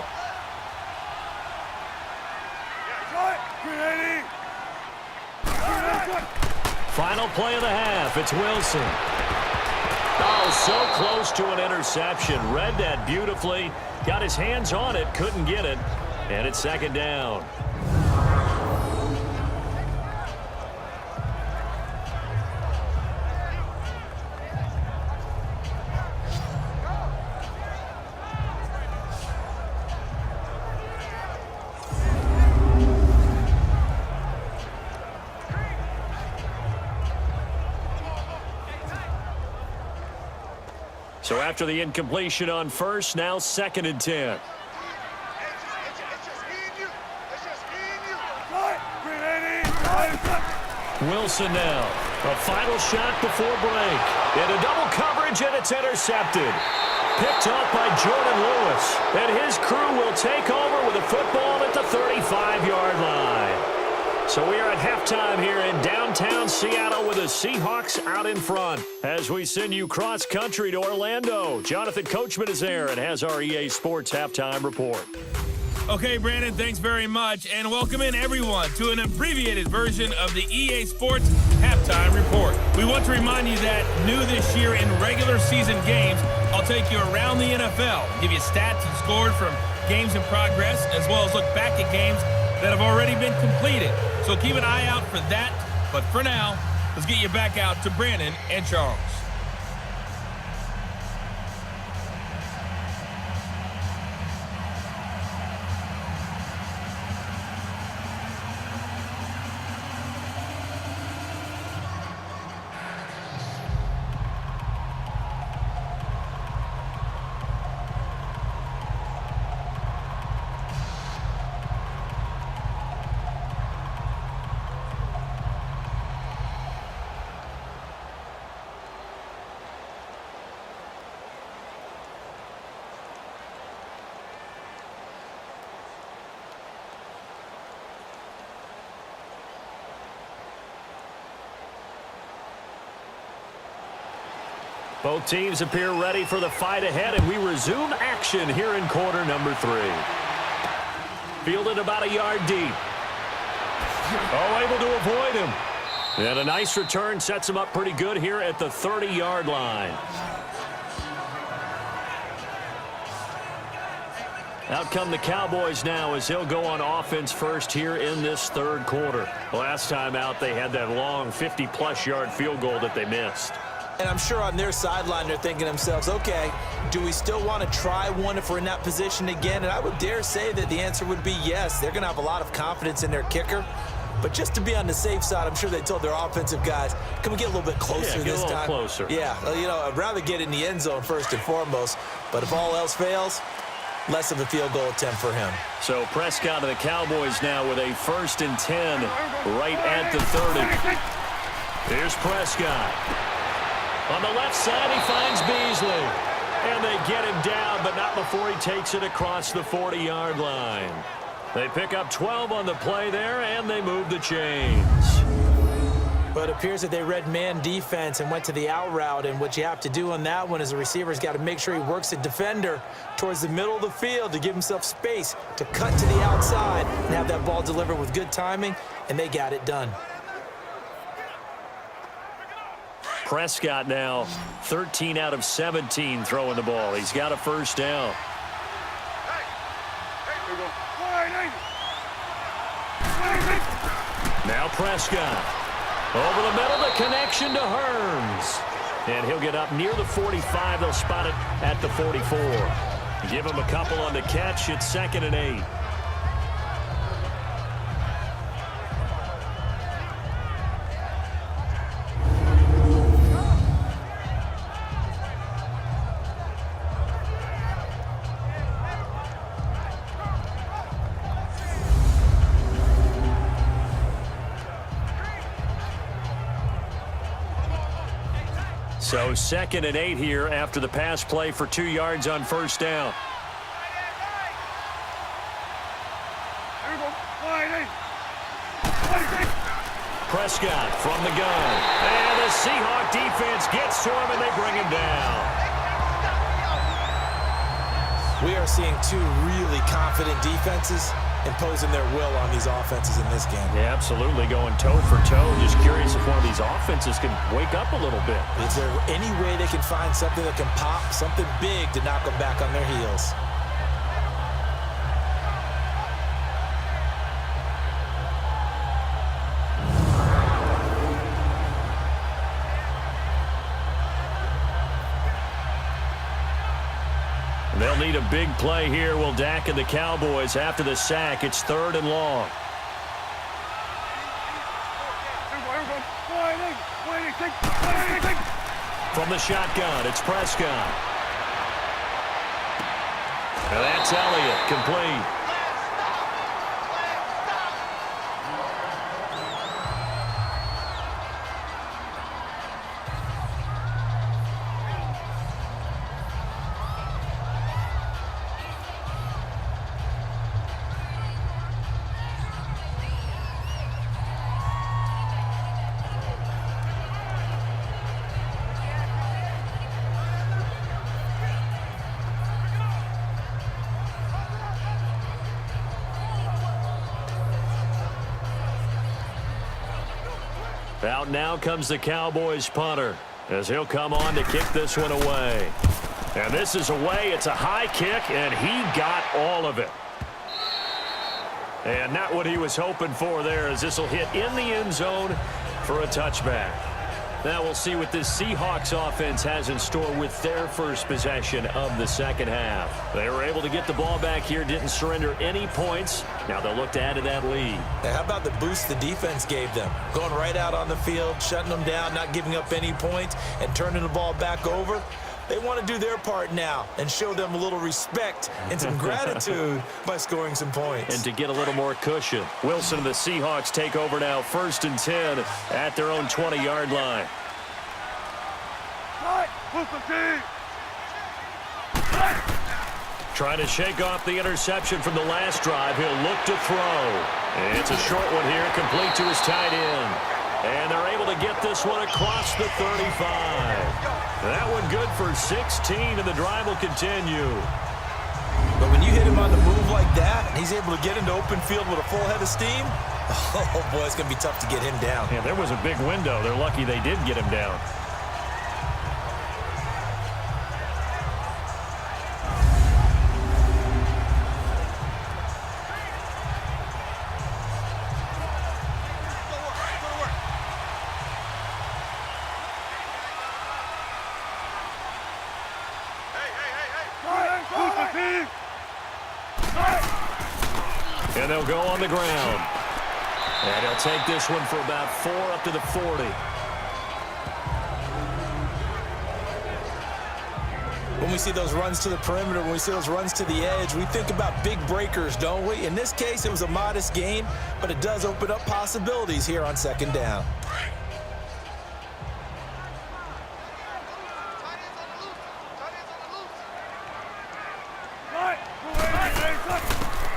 Final play of the half. It's Wilson. Oh, so close to an interception. Read that beautifully. Got his hands on it. Couldn't get it. And it's 2nd down. So after the incompletion on first, now 2nd and 10. Wilson now. A final shot before break. Into double coverage, and it's intercepted. Picked up by Jordan Lewis. And his crew will take over with a football at the 35-yard line. So we are at halftime here in downtown Seattle with the Seahawks out in front. As we send you cross-country to Orlando, Jonathan Coachman is there and has our EA Sports halftime report. Okay, Brandon, thanks very much. And welcome in, everyone, to an abbreviated version of the EA Sports halftime report. We want to remind you that new this year in regular season games, I'll take you around the NFL, give you stats and scores from games in progress, as well as look back at games that have already been completed. So keep an eye out for that. But for now, let's get you back out to Brandon and Charles. Both teams appear ready for the fight ahead, and we resume action here in quarter number 3. Fielded about a yard deep. Oh, able to avoid him. And a nice return sets him up pretty good here at the 30-yard line. Out come the Cowboys now as they'll go on offense first here in this 3rd quarter. Last time out, they had that long 50-plus yard field goal that they missed. And I'm sure on their sideline they're thinking to themselves, okay, do we still want to try one if we're in that position again? And I would dare say that the answer would be yes. They're going to have a lot of confidence in their kicker. But just to be on the safe side, I'm sure they told their offensive guys, can we get a little bit closer this time? Get a little closer. Yeah, you know, I'd rather get in the end zone first and foremost. But if all else fails, less of a field goal attempt for him. So Prescott and the Cowboys now with a 1st and 10 right at the 30. Here's Prescott. On the left side, he finds Beasley. And they get him down, but not before he takes it across the 40-yard line. They pick up 12 on the play there, and they move the chains. But it appears that they read man defense and went to the out route, and what you have to do on that one is the receiver's got to make sure he works the defender towards the middle of the field to give himself space to cut to the outside and have that ball delivered with good timing, and they got it done. Prescott now 13 out of 17 throwing the ball. He's got a 1st down. Now Prescott. Over the middle, the connection to Hearns. And he'll get up near the 45. They'll spot it at the 44. Give him a couple on the catch. It's 2nd and 8. So 2nd and 8 here after the pass play for 2 yards on 1st down. Prescott from the gun. And the Seahawk defense gets to him, and they bring him down. We are seeing 2 really confident defenses imposing their will on these offenses in this game. Yeah, absolutely, going toe for toe. Just curious if one of these offenses can wake up a little bit. Is there any way they can find something that can pop, something big to knock them back on their heels? They'll need a big play here. Will Dak and the Cowboys after the sack. It's 3rd and long. From the shotgun, it's Prescott. And that's Elliott, complete. Out now comes the Cowboys punter as he'll come on to kick this one away. And this is away. It's a high kick, and he got all of it. And not what he was hoping for there, as this will hit in the end zone for a touchback. Now we'll see what this Seahawks offense has in store with their first possession of the 2nd half. They were able to get the ball back here, didn't surrender any points. Now they'll look to add to that lead. Now, how about the boost the defense gave them? Going right out on the field, shutting them down, not giving up any points, and turning the ball back over. They want to do their part now and show them a little respect and some gratitude by scoring some points. And to get a little more cushion. Wilson and the Seahawks take over now, 1st and 10 at their own 20-yard line. Trying to shake off the interception from the last drive. He'll look to throw. And it's a short one here, complete to his tight end. And they're able to get this one across the 35. That one good for 16, and the drive will continue. But when you hit him on the move like that, and he's able to get into open field with a full head of steam, oh boy, it's going to be tough to get him down. Yeah, there was a big window. They're lucky they did get him down. And they'll go on the ground. And he'll take this one for about 4 up to the 40. When we see those runs to the perimeter, when we see those runs to the edge, we think about big breakers, don't we? In this case, it was a modest gain, but it does open up possibilities here on second down.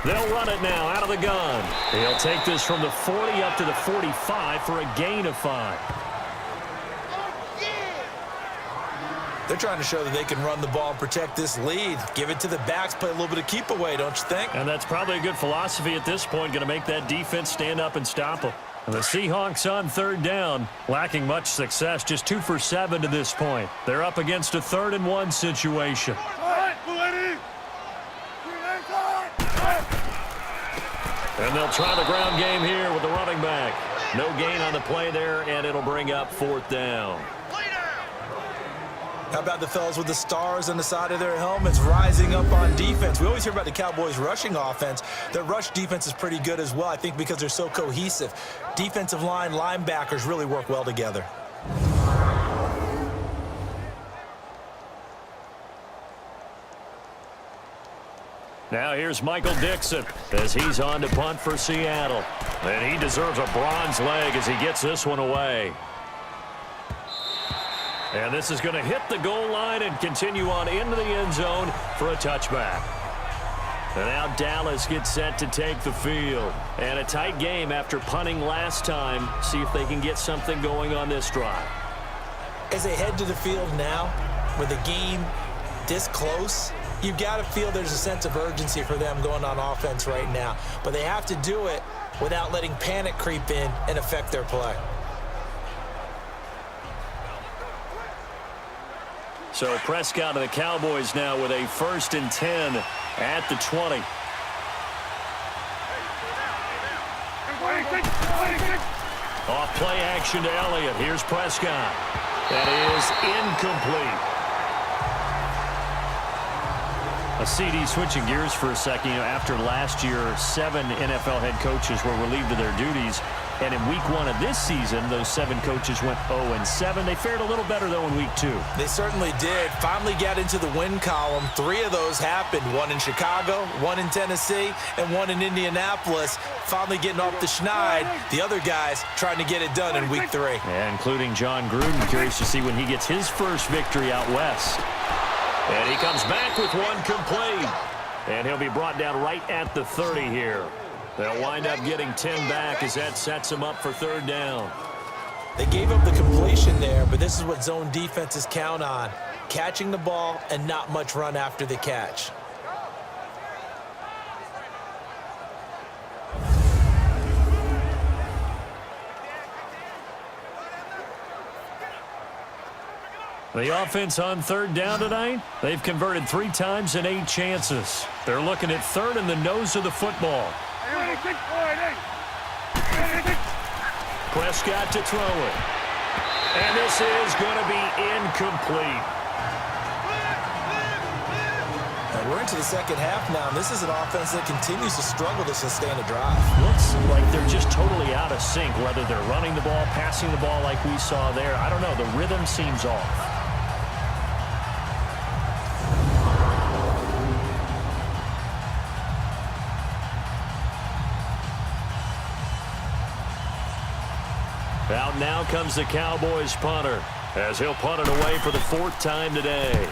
They'll run it now out of the gun. He'll take this from the 40 up to the 45 for a gain of 5. They're trying to show that they can run the ball and protect this lead. Give it to the backs, play a little bit of keep away, don't you think? And that's probably a good philosophy at this point, going to make that defense stand up and stop them. The Seahawks on third down, lacking much success, just 2 for 7 to this point. They're up against a 3rd and 1 situation. And they'll try the ground game here with the running back. No gain on the play there, and it'll bring up 4th down. How about the fellas with the stars on the side of their helmets rising up on defense? We always hear about the Cowboys' rushing offense. Their rush defense is pretty good as well, I think, because they're so cohesive. Defensive line, linebackers really work well together. Now here's Michael Dixon as he's on to punt for Seattle. And he deserves a bronze leg as he gets this one away. And this is going to hit the goal line and continue on into the end zone for a touchback. And now Dallas gets set to take the field. And a tight game after punting last time. See if they can get something going on this drive. As they head to the field now, with the game this close, you've got to feel there's a sense of urgency for them going on offense right now. But they have to do it without letting panic creep in and affect their play. So Prescott and the Cowboys now with a 1st and 10 at the 20. Off play action to Elliott. Here's Prescott. That is incomplete. A CD switching gears for a second. After last year, 7 NFL head coaches were relieved of their duties. And in week 1 of this season, those 7 coaches went 0-7. They fared a little better, though, in week 2. They certainly did. Finally got into the win column. 3 of those happened. 1 in Chicago, 1 in Tennessee, and 1 in Indianapolis. Finally getting off the schneid. The other guys trying to get it done in week 3. Yeah, including John Gruden. Curious to see when he gets his first victory out west. And he comes back with one complete. And he'll be brought down right at the 30 here. They'll wind up getting 10 back as that sets them up for 3rd down. They gave up the completion there, but this is what zone defenses count on. Catching the ball and not much run after the catch. The offense on 3rd down tonight, they've converted 3 times in 8 chances. They're looking at 3rd in the nose of the football. Prescott to throw it. And this is going to be incomplete. And we're into the second half now, and this is an offense that continues to struggle to sustain a drive. Looks like they're just totally out of sync, whether they're running the ball, passing the ball like we saw there. I don't know. The rhythm seems off. Out now comes the Cowboys punter as he'll punt it away for the 4th time today.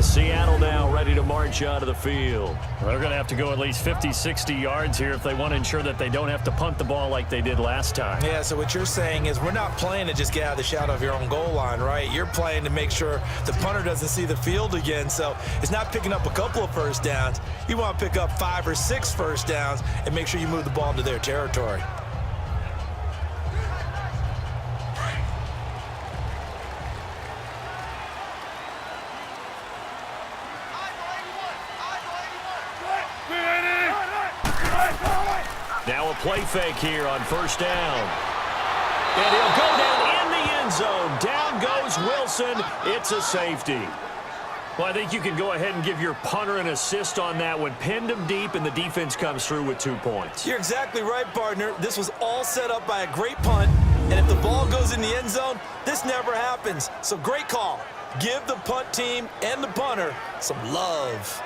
Seattle now ready to march out of the field. They're going to have to go at least 50, 60 yards here if they want to ensure that they don't have to punt the ball like they did last time. Yeah, so what you're saying is we're not playing to just get out of the shadow of your own goal line, right? You're playing to make sure the punter doesn't see the field again. So it's not picking up a couple of first downs. You want to pick up 5 or 6 first downs and make sure you move the ball into their territory. Now a play fake here on 1st down. And he'll go down in the end end zone. Down goes Wilson. It's a safety. Well, I think you can go ahead and give your punter an assist on that one. Pinned him deep, and the defense comes through with 2 points. You're exactly right, partner. This was all set up by a great punt, and if the ball goes in the end zone, this never happens. So great call. Give the punt team and the punter some love.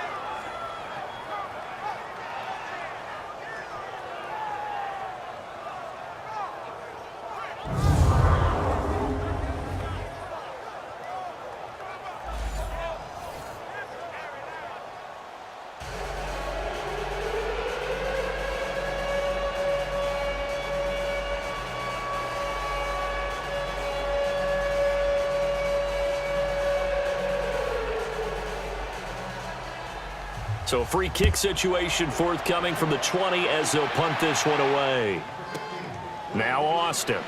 So a free kick situation forthcoming from the 20 as they'll punt this one away. Now Austin.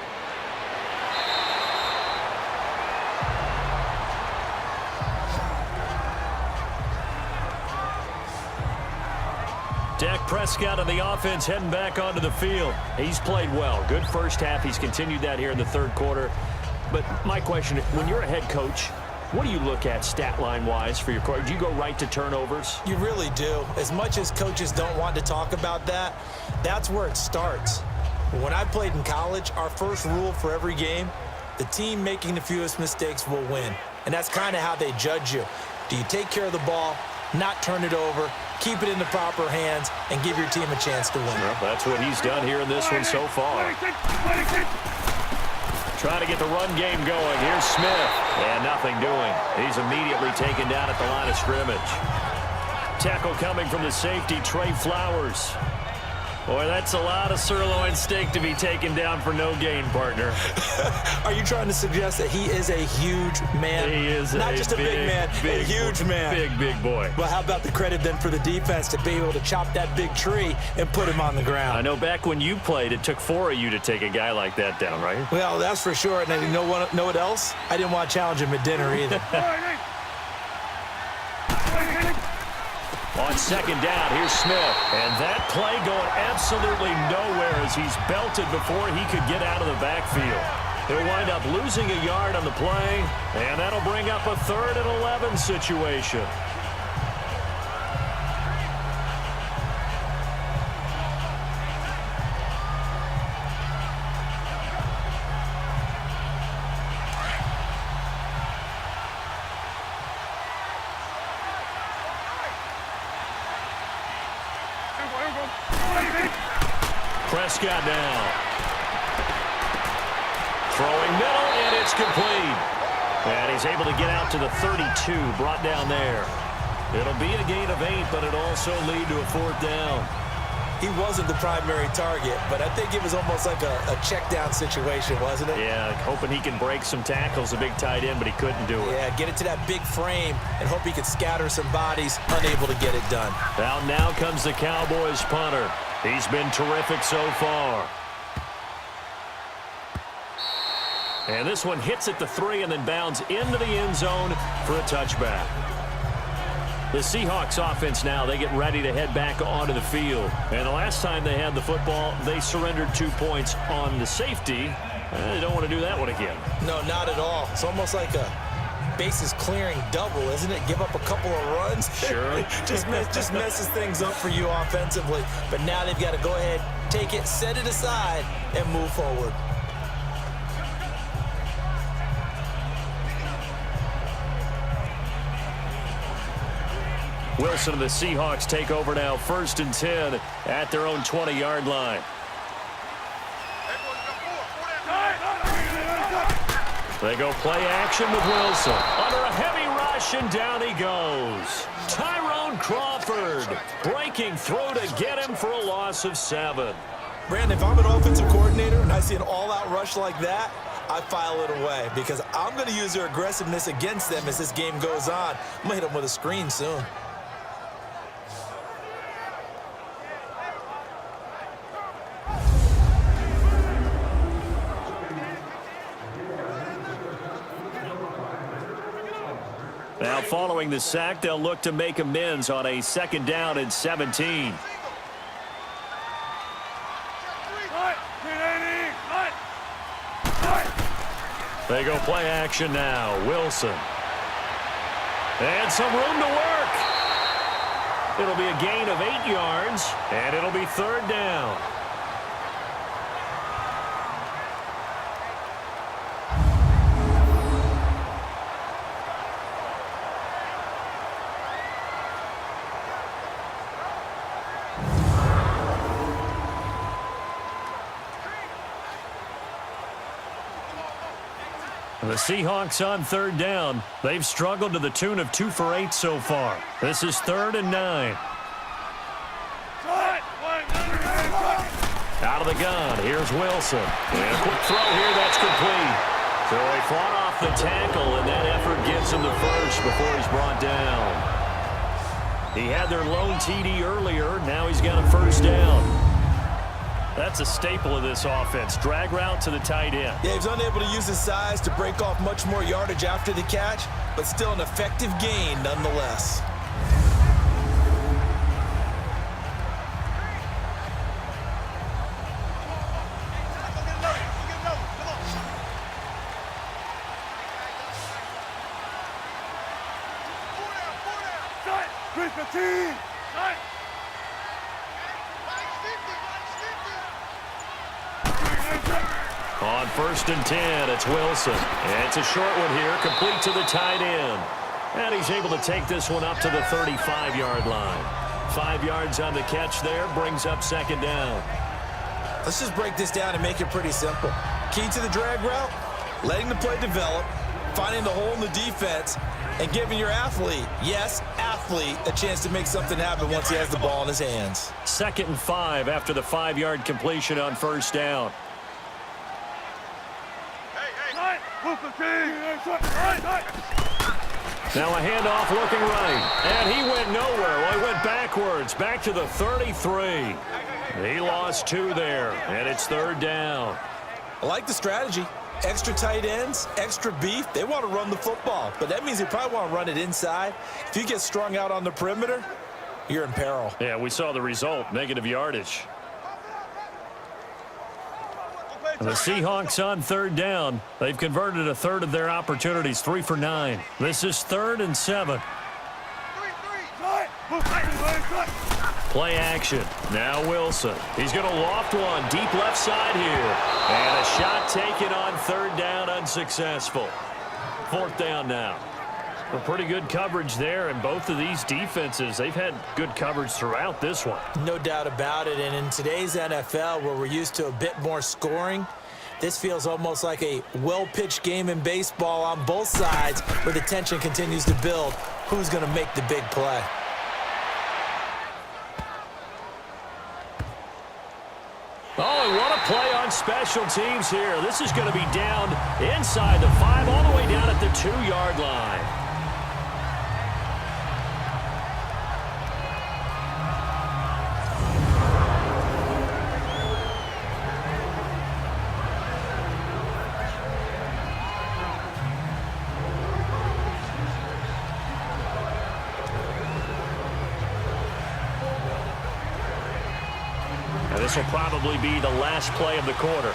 Dak Prescott on the offense heading back onto the field. He's played well. Good first half. He's continued that here in the third quarter. But my question, when you're a head coach, what do you look at stat line-wise for your coach? Do you go right to turnovers? You really do. As much as coaches don't want to talk about that, that's where it starts. When I played in college, our first rule for every game, the team making the fewest mistakes will win. And that's kind of how they judge you. Do you take care of the ball, not turn it over, keep it in the proper hands, and give your team a chance to win? Well, that's what he's done here in this one so far. Trying to get the run game going. Here's Smith. And nothing doing. He's immediately taken down at the line of scrimmage. Tackle coming from the safety, Trey Flowers. Boy, that's a lot of sirloin steak to be taken down for no gain, partner. Are you trying to suggest that he is a huge man? He is not just a big man, a huge man. Big boy. Well, how about the credit then for the defense to be able to chop that big tree and put him on the ground? I know back when you played, it took 4 of you to take a guy like that down, right? Well, that's for sure. And you know what else? I didn't want to challenge him at dinner either. On second down, here's Smith. And that play going absolutely nowhere as he's belted before he could get out of the backfield. He'll wind up losing a yard on the play, and that'll bring up a 3rd and 11 situation. Prescott down. Throwing middle, and it's complete. And he's able to get out to the 32, brought down there. It'll be a gain of 8, but it'll also lead to a 4th down. He wasn't the primary target, but I think it was almost like a check down situation, wasn't it? Yeah, hoping he can break some tackles, a big tight end, but he couldn't do it. Yeah, get it to that big frame and hope he could scatter some bodies, unable to get it done. Now comes the Cowboys punter. He's been terrific so far. And this one hits at the 3 and then bounds into the end zone for a touchback. The Seahawks offense now, they get ready to head back onto the field. And the last time they had the football, they surrendered 2 points on the safety. They don't want to do that one again. No, not at all. It's almost like a bases clearing double, isn't it? Give up a couple of runs. Sure. just messes things up for you offensively. But now they've got to go ahead, take it, set it aside, and move forward. Wilson and the Seahawks take over now, 1st and 10 at their own 20-yard line. They go play action with Wilson. Under a heavy rush, and down he goes. Tyrone Crawford breaking through to get him for a loss of 7. Brandon, if I'm an offensive coordinator and I see an all-out rush like that, I file it away because I'm going to use their aggressiveness against them as this game goes on. I'm going to hit them with a screen soon. Now following the sack, they'll look to make amends on a 2nd down and 17. They go play action now. Wilson. And some room to work. It'll be a gain of 8 yards, and it'll be 3rd down. The Seahawks on 3rd down. They've struggled to the tune of 2 for 8 so far. This is 3rd and 9. Out of the gun, here's Wilson. And a quick throw here, that's complete. So he fought off the tackle, and that effort gets him to first before he's brought down. He had their lone TD earlier. Now he's got a 1st down. That's a staple of this offense. Drag route to the tight end. Yeah, he's unable to use his size to break off much more yardage after the catch, but still an effective gain nonetheless. On 1st and 10, it's Wilson. And it's a short one here, complete to the tight end. And he's able to take this one up to the 35-yard line. 5 yards on the catch there, brings up 2nd down. Let's just break this down and make it pretty simple. Key to the drag route, letting the play develop, finding the hole in the defense, and giving your athlete, yes, athlete, a chance to make something happen once he has the ball in his hands. 2nd and 5 after the 5-yard completion on 1st down. Now a handoff looking right. And he went nowhere. Well, he went backwards. Back to the 33. He lost 2 there. And it's 3rd down. I like the strategy. Extra tight ends, extra beef. They want to run the football. But that means they probably want to run it inside. If you get strung out on the perimeter, you're in peril. Yeah, we saw the result. Negative yardage. The Seahawks on 3rd down. They've converted a 1/3 of their opportunities, 3 for 9. This is 3rd and 7. Play action. Now Wilson. He's going to loft one deep left side here. And a shot taken on 3rd down, unsuccessful. 4th down now. Well, pretty good coverage there, and both of these defenses, they've had good coverage throughout this one. No doubt about it, and in today's NFL, where we're used to a bit more scoring, this feels almost like a well-pitched game in baseball on both sides, where the tension continues to build. Who's going to make the big play? Oh, and what a play on special teams here. This is going to be down inside the 5, all the way down at the 2-yard line. This will probably be the last play of the quarter.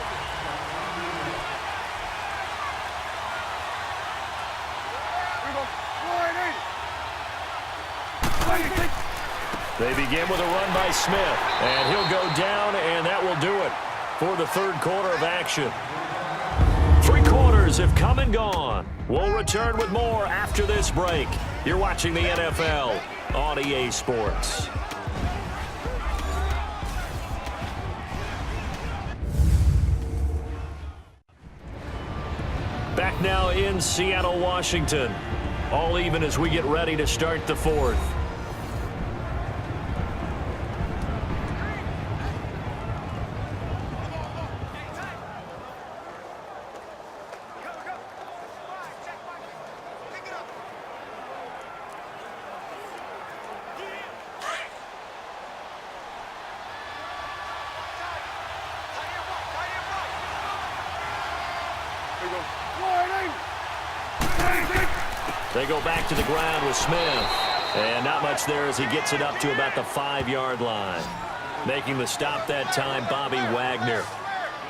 They begin with a run by Smith, and he'll go down, and that will do it for the 3rd quarter of action. 3 quarters have come and gone. We'll return with more after this break. You're watching the NFL on EA Sports. Back now in Seattle, Washington. All even as we get ready to start the 4th. They go back to the ground with Smith. And not much there as he gets it up to about the 5-yard line. Making the stop that time, Bobby Wagner.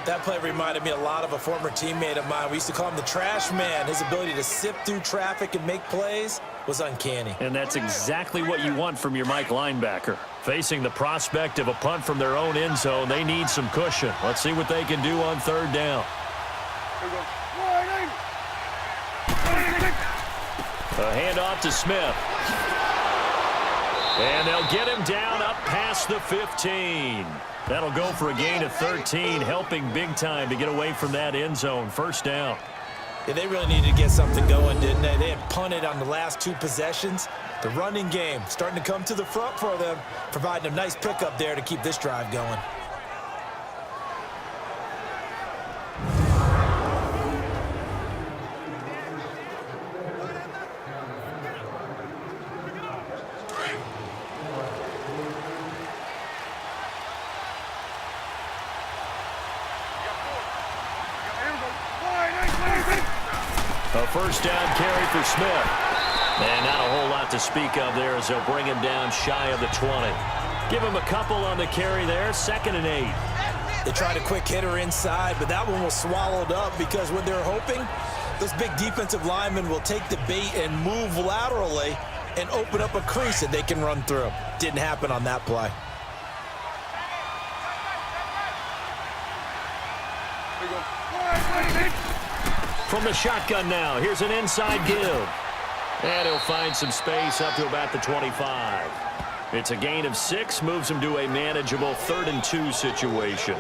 That play reminded me a lot of a former teammate of mine. We used to call him the trash man. His ability to sift through traffic and make plays was uncanny. And that's exactly what you want from your Mike linebacker. Facing the prospect of a punt from their own end zone, they need some cushion. Let's see what they can do on third down. A handoff to Smith. And they'll get him down up past the 15. That'll go for a gain of 13, helping big time to get away from that end zone. First down. Yeah, they really needed to get something going, didn't they? They had punted on the last 2 possessions. The running game starting to come to the front for them, providing a nice pickup there to keep this drive going. A first down carry for Smith. And not a whole lot to speak of there as they'll bring him down shy of the 20. Give him a couple on the carry there, 2nd and 8. They tried a quick hitter inside, but that one was swallowed up because what they're hoping, those big defensive linemen will take the bait and move laterally and open up a crease that they can run through. Didn't happen on that play. From the shotgun now, here's an inside give. And he'll find some space up to about the 25. It's a gain of 6, moves him to a manageable 3rd and 2 situation.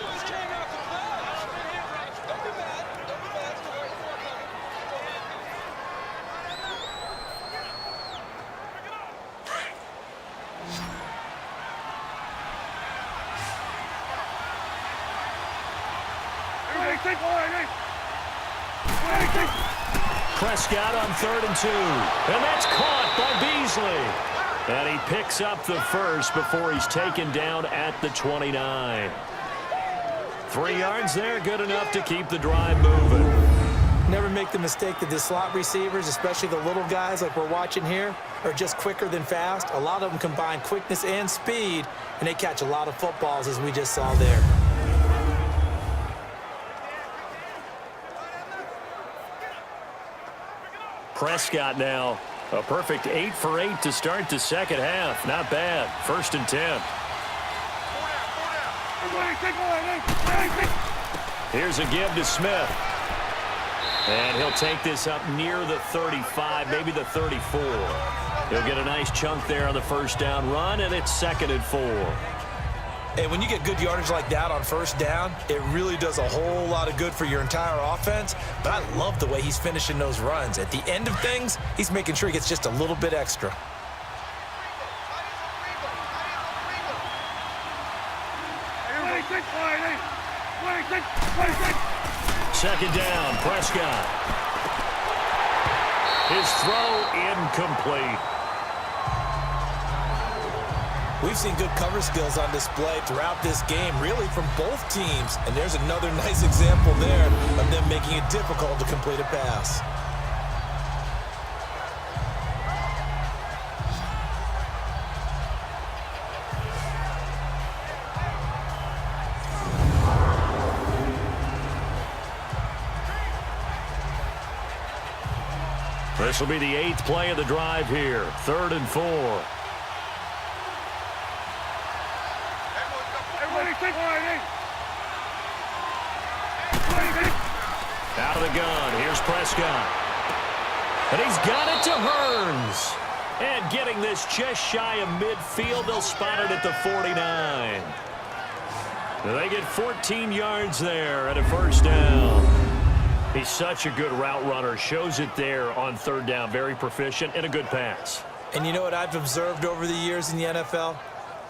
Prescott on 3rd and 2. And that's caught by Beasley. And he picks up the first before he's taken down at the 29. 3 yards there, good enough to keep the drive moving. Never make the mistake that the slot receivers, especially the little guys like we're watching here, are just quicker than fast. A lot of them combine quickness and speed, and they catch a lot of footballs, as we just saw there. Prescott now, a perfect 8 for 8 to start the second half. Not bad. 1st and 10. Here's a give to Smith. And he'll take this up near the 35, maybe the 34. He'll get a nice chunk there on the first down run, and it's 2nd and 4. And when you get good yardage like that on first down, it really does a whole lot of good for your entire offense. But I love the way he's finishing those runs. At the end of things, he's making sure he gets just a little bit extra. Second down, Prescott. His throw incomplete. We've seen good cover skills on display throughout this game, really from both teams. And there's another nice example there of them making it difficult to complete a pass. This will be the 8th play of the drive here. 3rd and 4. Out of the gun, here's Prescott. And he's got it to Hearns. And getting this just shy of midfield, they'll spot it at the 49. They get 14 yards there at a first down. He's such a good route runner. Shows it there on 3rd down. Very proficient and a good pass. And you know what I've observed over the years in the NFL?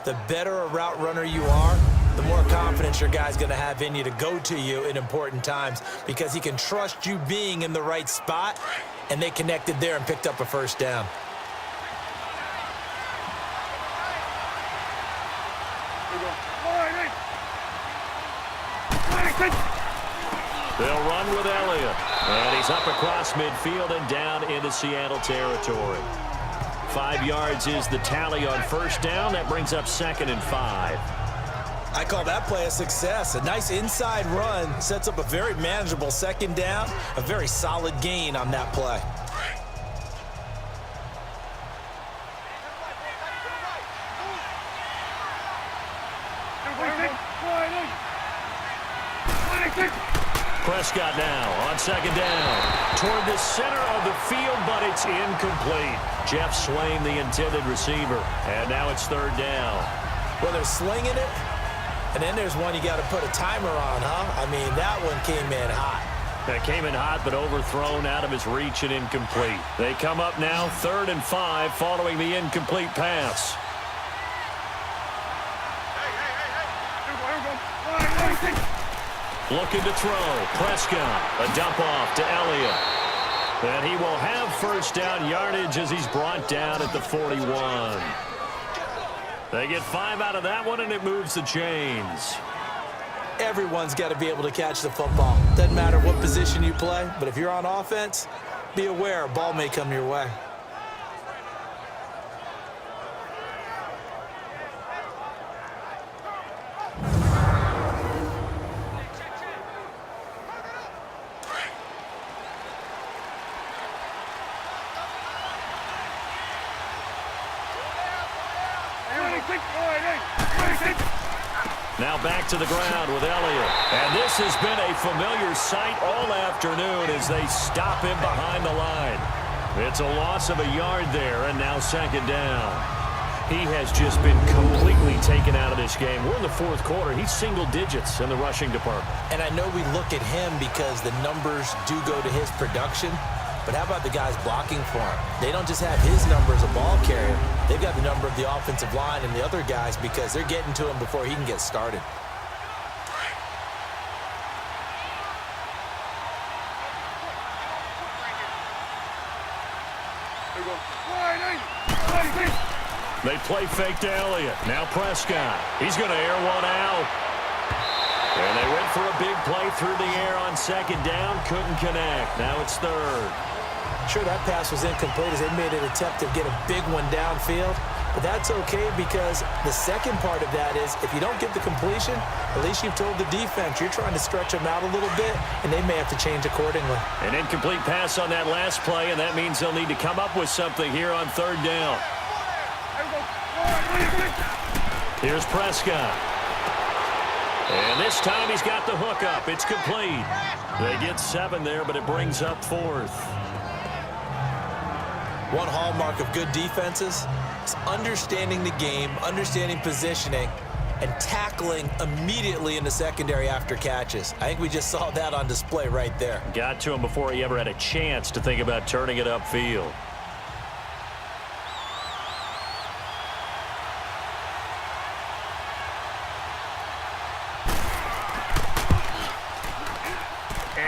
The better a route runner you are, the more confidence your guy's going to have in you to go to you in important times because he can trust you being in the right spot, and they connected there and picked up a first down. They'll run with Elliott. And he's up across midfield and down into Seattle territory. 5 yards is the tally on first down. That brings up 2nd and 5. I call that play a success. A nice inside run sets up a very manageable second down, a very solid gain on that play. Prescott now on second down. Toward the center of the field, but it's incomplete. Jeff Swain, the intended receiver. And now it's third down. Well, they're slinging it, and then there's one you got to put a timer on, huh? I mean, that one came in hot. That came in hot, but overthrown out of his reach and incomplete. They come up now 3rd and 5 following the incomplete pass. Looking to throw. Prescott. A dump off to Elliott. And he will have first down yardage as he's brought down at the 41. They get 5 out of that one, and it moves the chains. Everyone's got to be able to catch the football. Doesn't matter what position you play, but if you're on offense, be aware a ball may come your way. Now back to the ground with Elliott. And this has been a familiar sight all afternoon as they stop him behind the line. It's a loss of a yard there, and now second down. He has just been completely taken out of this game. We're in the 4th quarter. He's single digits in the rushing department. And I know we look at him because the numbers do go to his production. But how about the guys blocking for him? They don't just have his number as a ball carrier. They've got the number of the offensive line and the other guys because they're getting to him before he can get started. They play fake to Elliott. Now Prescott. He's going to air one out. And they went for a big play through the air on second down. Couldn't connect. Now it's 3rd. Sure, that pass was incomplete as they made an attempt to get a big one downfield. But that's okay because the second part of that is if you don't get the completion, at least you've told the defense you're trying to stretch them out a little bit, and they may have to change accordingly. An incomplete pass on that last play, and that means they'll need to come up with something here on 3rd down. Here's Prescott. And this time he's got the hook up. It's complete. They get 7 there, but it brings up 4th. One hallmark of good defenses is understanding the game, understanding positioning, and tackling immediately in the secondary after catches. I think we just saw that on display right there. Got to him before he ever had a chance to think about turning it upfield.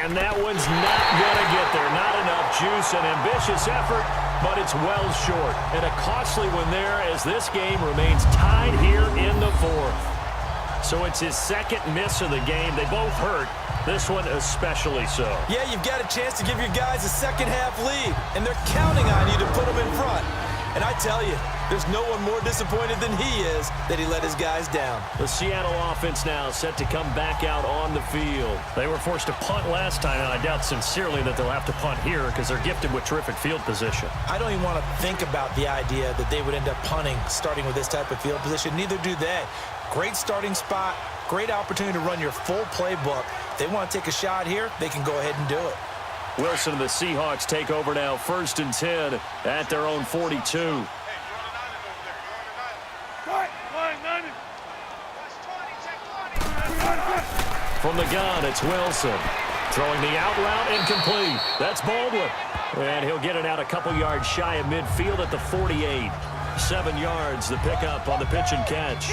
And that one's not going to get there. Not enough juice. An ambitious effort, but it's well short. And a costly one there as this game remains tied here in the 4th. So it's his second miss of the game. They both hurt. This one especially so. Yeah, you've got a chance to give your guys a second-half lead, and they're counting on you to put them in front. And I tell you, there's no one more disappointed than he is that he let his guys down. The Seattle offense now set to come back out on the field. They were forced to punt last time, and I doubt sincerely that they'll have to punt here because they're gifted with terrific field position. I don't even want to think about the idea that they would end up punting starting with this type of field position. Neither do they. Great starting spot, great opportunity to run your full playbook. If they want to take a shot here, they can go ahead and do it. Wilson and the Seahawks take over now 1st and 10 at their own 42. From the gun, it's Wilson. Throwing the out route, incomplete. That's Baldwin. And he'll get it out a couple yards shy of midfield at the 48. 7 yards, the pickup on the pitch and catch.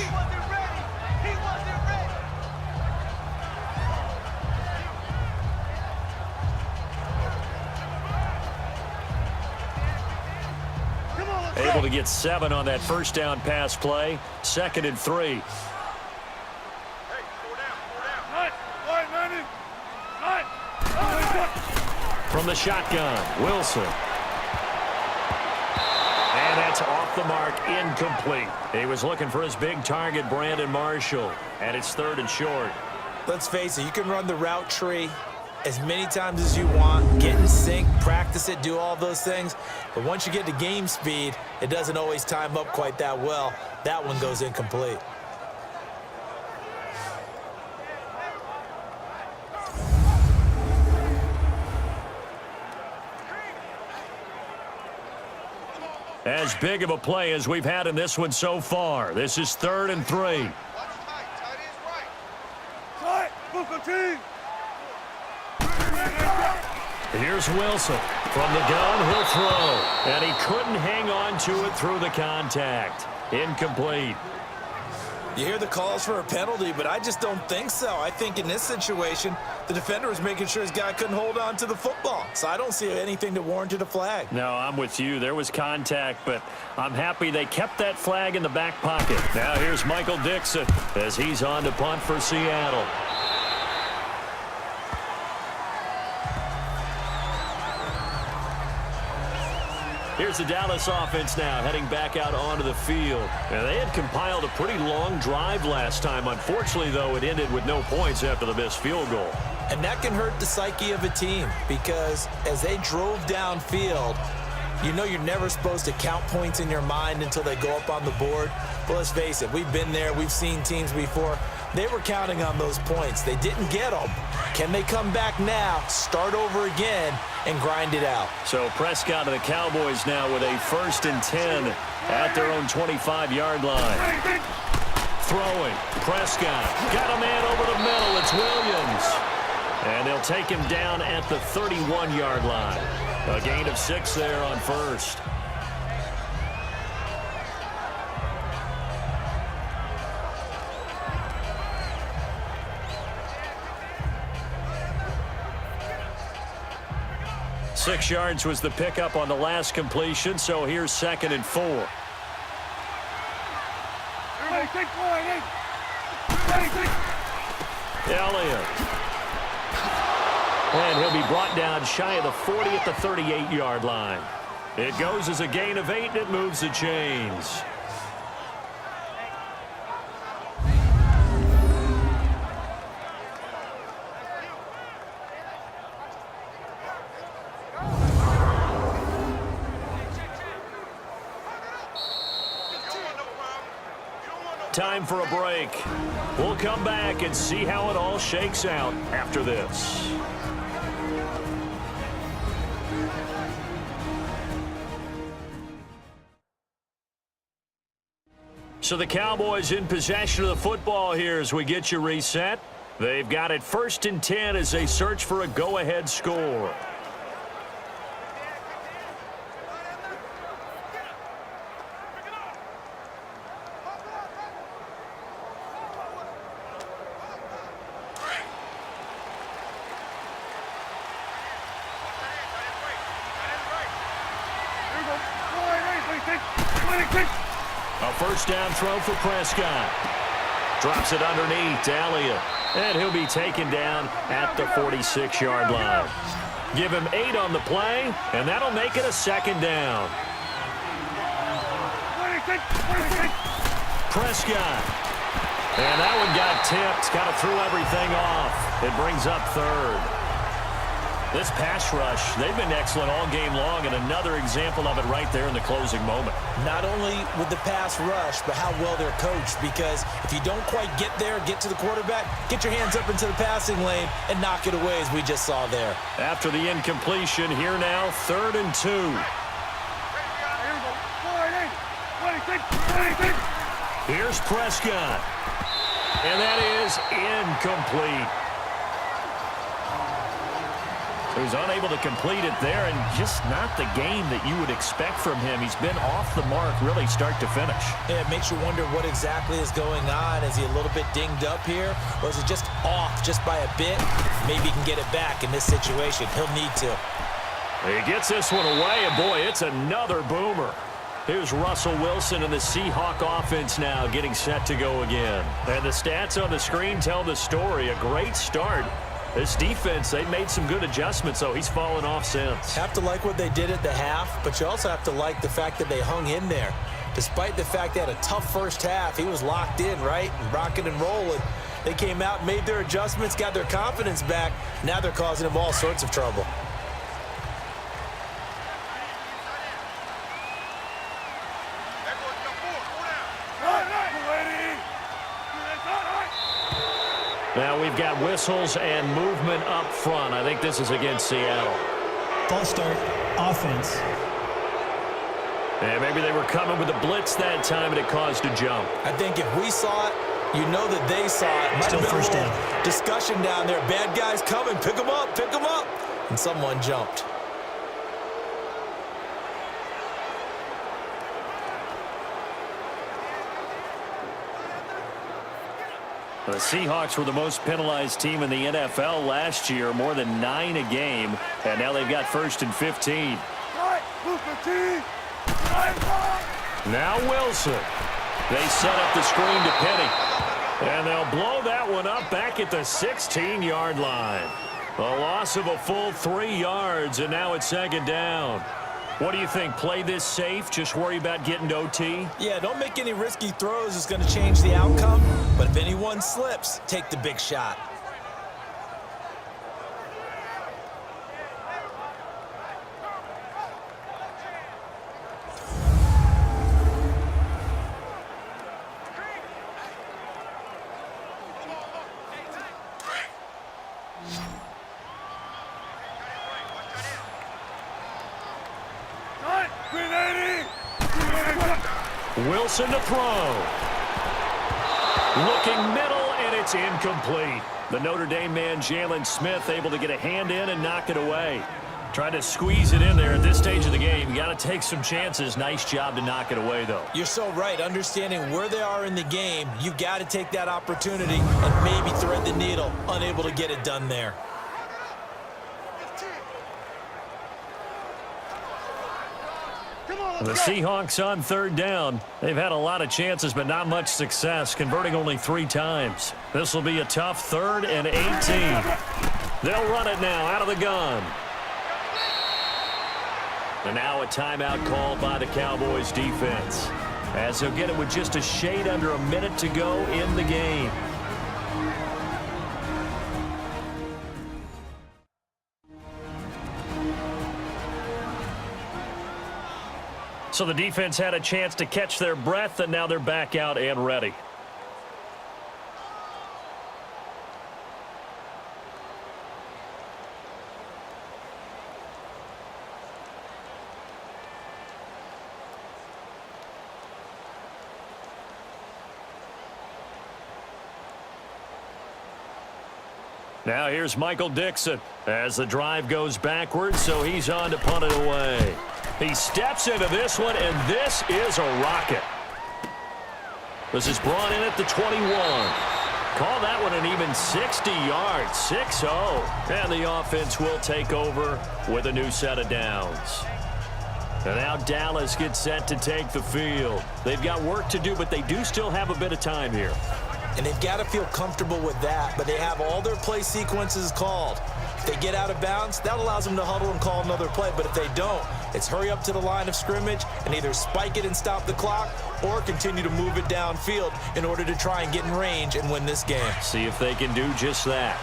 Able to get 7 on that first down pass play. 2nd and 3. From the shotgun, Wilson. And that's off the mark, incomplete. He was looking for his big target, Brandon Marshall, and it's 3rd and short. Let's face it, you can run the route tree as many times as you want, get in sync, practice it, do all those things. But once you get to game speed, it doesn't always time up quite that well. That one goes incomplete. As big of a play as we've had in this one so far. This is 3rd and 3. Here's Wilson. From the gun, he'll throw. And he couldn't hang on to it through the contact. Incomplete. You hear the calls for a penalty, but I just don't think so. I think in this situation, the defender was making sure his guy couldn't hold on to the football. So I don't see anything that warranted a flag. No, I'm with you. There was contact, but I'm happy they kept that flag in the back pocket. Now here's Michael Dixon as he's on to punt for Seattle. Here's the Dallas offense now heading back out onto the field. Now, they had compiled a pretty long drive last time. Unfortunately, though, it ended with no points after the missed field goal. And that can hurt the psyche of a team because as they drove downfield, you know you're never supposed to count points in your mind until they go up on the board. But let's face it, we've been there. We've seen teams before. They were counting on those points. They didn't get them. Can they come back now, start over again, and grind it out? So Prescott and the Cowboys now with a 1st and 10 at their own 25-yard line. Throwing. Prescott. Got a man over the middle. It's Williams. And they'll take him down at the 31-yard line. A gain of 6 there on 1st. Six yards was the pickup on the last completion, so here's 2nd and 4. Elliott. And he'll be brought down shy of the 40 at the 38-yard line. It goes as a gain of 8, and it moves the chains. Time for a break. We'll come back and see how it all shakes out after this. So the Cowboys in possession of the football here as we get you reset. They've got it 1st and 10 as they search for a go-ahead score. A 1st down throw for Prescott. Drops it underneath to Elliott. And he'll be taken down at the 46-yard line. Give him 8 on the play, and that'll make it a 2nd down. Prescott. And that one got tipped. Kind of threw everything off. It brings up 3rd. This pass rush, they've been excellent all game long, and another example of it right there in the closing moment. Not only with the pass rush, but how well they're coached, because if you don't quite get there, get to the quarterback, get your hands up into the passing lane and knock it away as we just saw there. After the incompletion, here now, 3rd and 2. Here's Prescott. And that is incomplete. He was unable to complete it there, and just not the game that you would expect from him. He's been off the mark really start to finish. Yeah, it makes you wonder what exactly is going on. Is he a little bit dinged up here, or is it just off just by a bit? Maybe he can get it back in this situation. He'll need to. He gets this one away, and boy, it's another boomer. Here's Russell Wilson and the Seahawk offense now getting set to go again. And the stats on the screen tell the story. A great start. This defense, they made some good adjustments, so he's fallen off since. Have to like what they did at the half, but you also have to like the fact that they hung in there. Despite the fact they had a tough first half, he was locked in, right? And rocking and rolling. They came out, made their adjustments, got their confidence back. Now they're causing him all sorts of trouble. Now we've got whistles and movement up front. I think this is against Seattle. False start, offense. And maybe they were coming with a blitz that time and it caused a jump. I think if we saw it, you know that they saw it. Might Still have been first a little down. discussion down there. Bad guys coming. Pick them up. Pick them up. And someone jumped. The Seahawks were the most penalized team in the NFL last year, more than 9 a game, and now they've got 1st and 15. Now Wilson. They set up the screen to Penny, and they'll blow that one up back at the 16-yard line. A loss of a full 3 yards, and now it's 2nd down. What do you think? Play this safe? Just worry about getting to OT? Yeah, don't make any risky throws. It's going to change the outcome. But if anyone slips, take the big shot. Wilson to throw. Looking middle, and it's incomplete. The Notre Dame man, Jalen Smith, able to get a hand in and knock it away. Trying to squeeze it in there at this stage of the game. You got to take some chances. Nice job to knock it away, though. You're so right. Understanding where they are in the game, you got to take that opportunity and maybe thread the needle. Unable to get it done there. The Seahawks on 3rd down. They've had a lot of chances, but not much success, converting only 3 times. This will be a tough 3rd and 18. They'll run it now out of the gun. And now a timeout called by the Cowboys defense, as they'll get it with just a shade under a minute to go in the game. So the defense had a chance to catch their breath, and now they're back out and ready. Now here's Michael Dixon as the drive goes backwards, so he's on to punt it away. He steps into this one, and this is a rocket. This is brought in at the 21. Call that one an even 60 yards, 6-0. And the offense will take over with a new set of downs. And now Dallas gets set to take the field. They've got work to do, but they do still have a bit of time here. And they've got to feel comfortable with that, but they have all their play sequences called. If they get out of bounds, that allows them to huddle and call another play. But if they don't, it's hurry up to the line of scrimmage and either spike it and stop the clock or continue to move it downfield in order to try and get in range and win this game. See if they can do just that.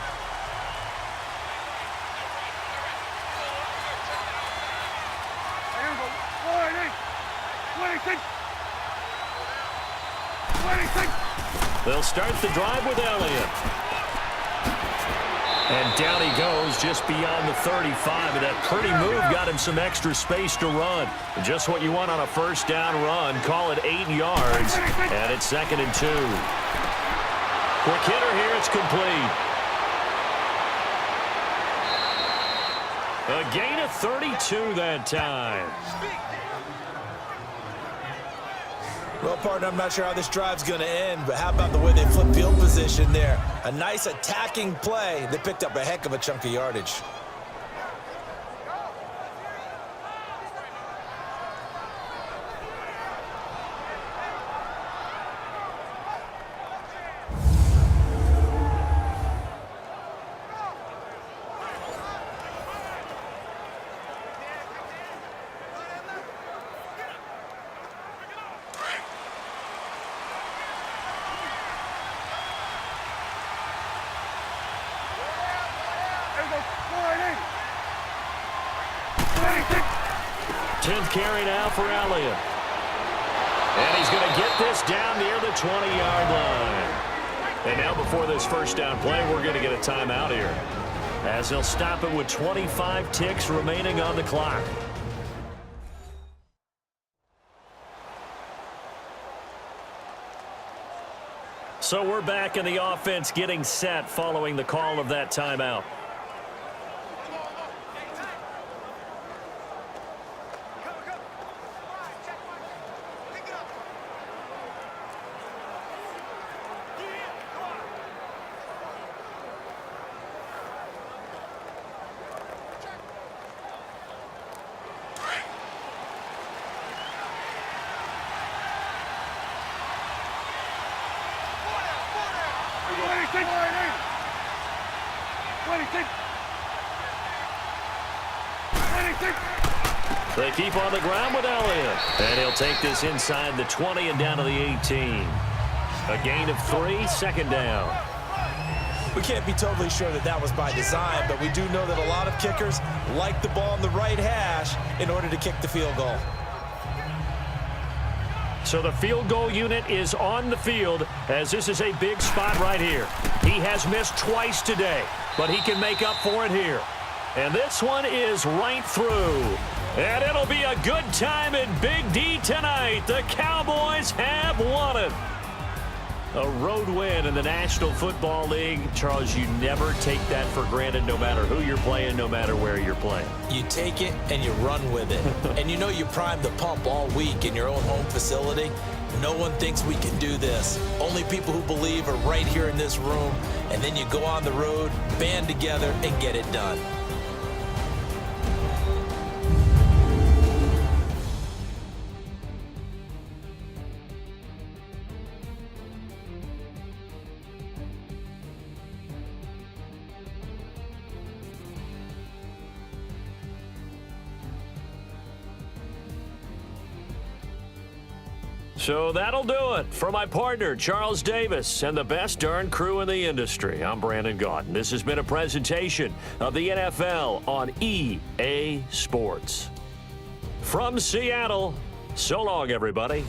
They'll start the drive with Elliott. And down he goes just beyond the 35. And that pretty move got him some extra space to run. Just what you want on a first down run. Call it 8 yards. And it's 2nd and 2. Quick hitter here. It's complete. A gain of 32 that time. Well, partner, I'm not sure how this drive's going to end, but how about the way they flip field position there? A nice attacking play. They picked up a heck of a chunk of yardage. 10th carry now for Elliott. And he's going to get this down near the 20-yard line. And now before this first down play, we're going to get a timeout here, as they'll stop it with 25 ticks remaining on the clock. So we're back in the offense getting set following the call of that timeout. They keep on the ground with Elliott. And he'll take this inside the 20 and down to the 18. A gain of 3, second down. We can't be totally sure that that was by design, but we do know that a lot of kickers like the ball on the right hash in order to kick the field goal. So the field goal unit is on the field, as this is a big spot right here. He has missed twice today, but he can make up for it here. And this one is right through. And it'll be a good time in Big D tonight. The Cowboys have won it. A road win in the National Football League. Charles, you never take that for granted, no matter who you're playing, no matter where you're playing. You take it and you run with it. And you know you primed the pump all week in your own home facility. No one thinks we can do this. Only people who believe are right here in this room. And then you go on the road, band together, and get it done. So that'll do it. For my partner, Charles Davis, and the best darn crew in the industry, I'm Brandon Gaudin. This has been a presentation of the NFL on EA Sports. From Seattle, so long, everybody.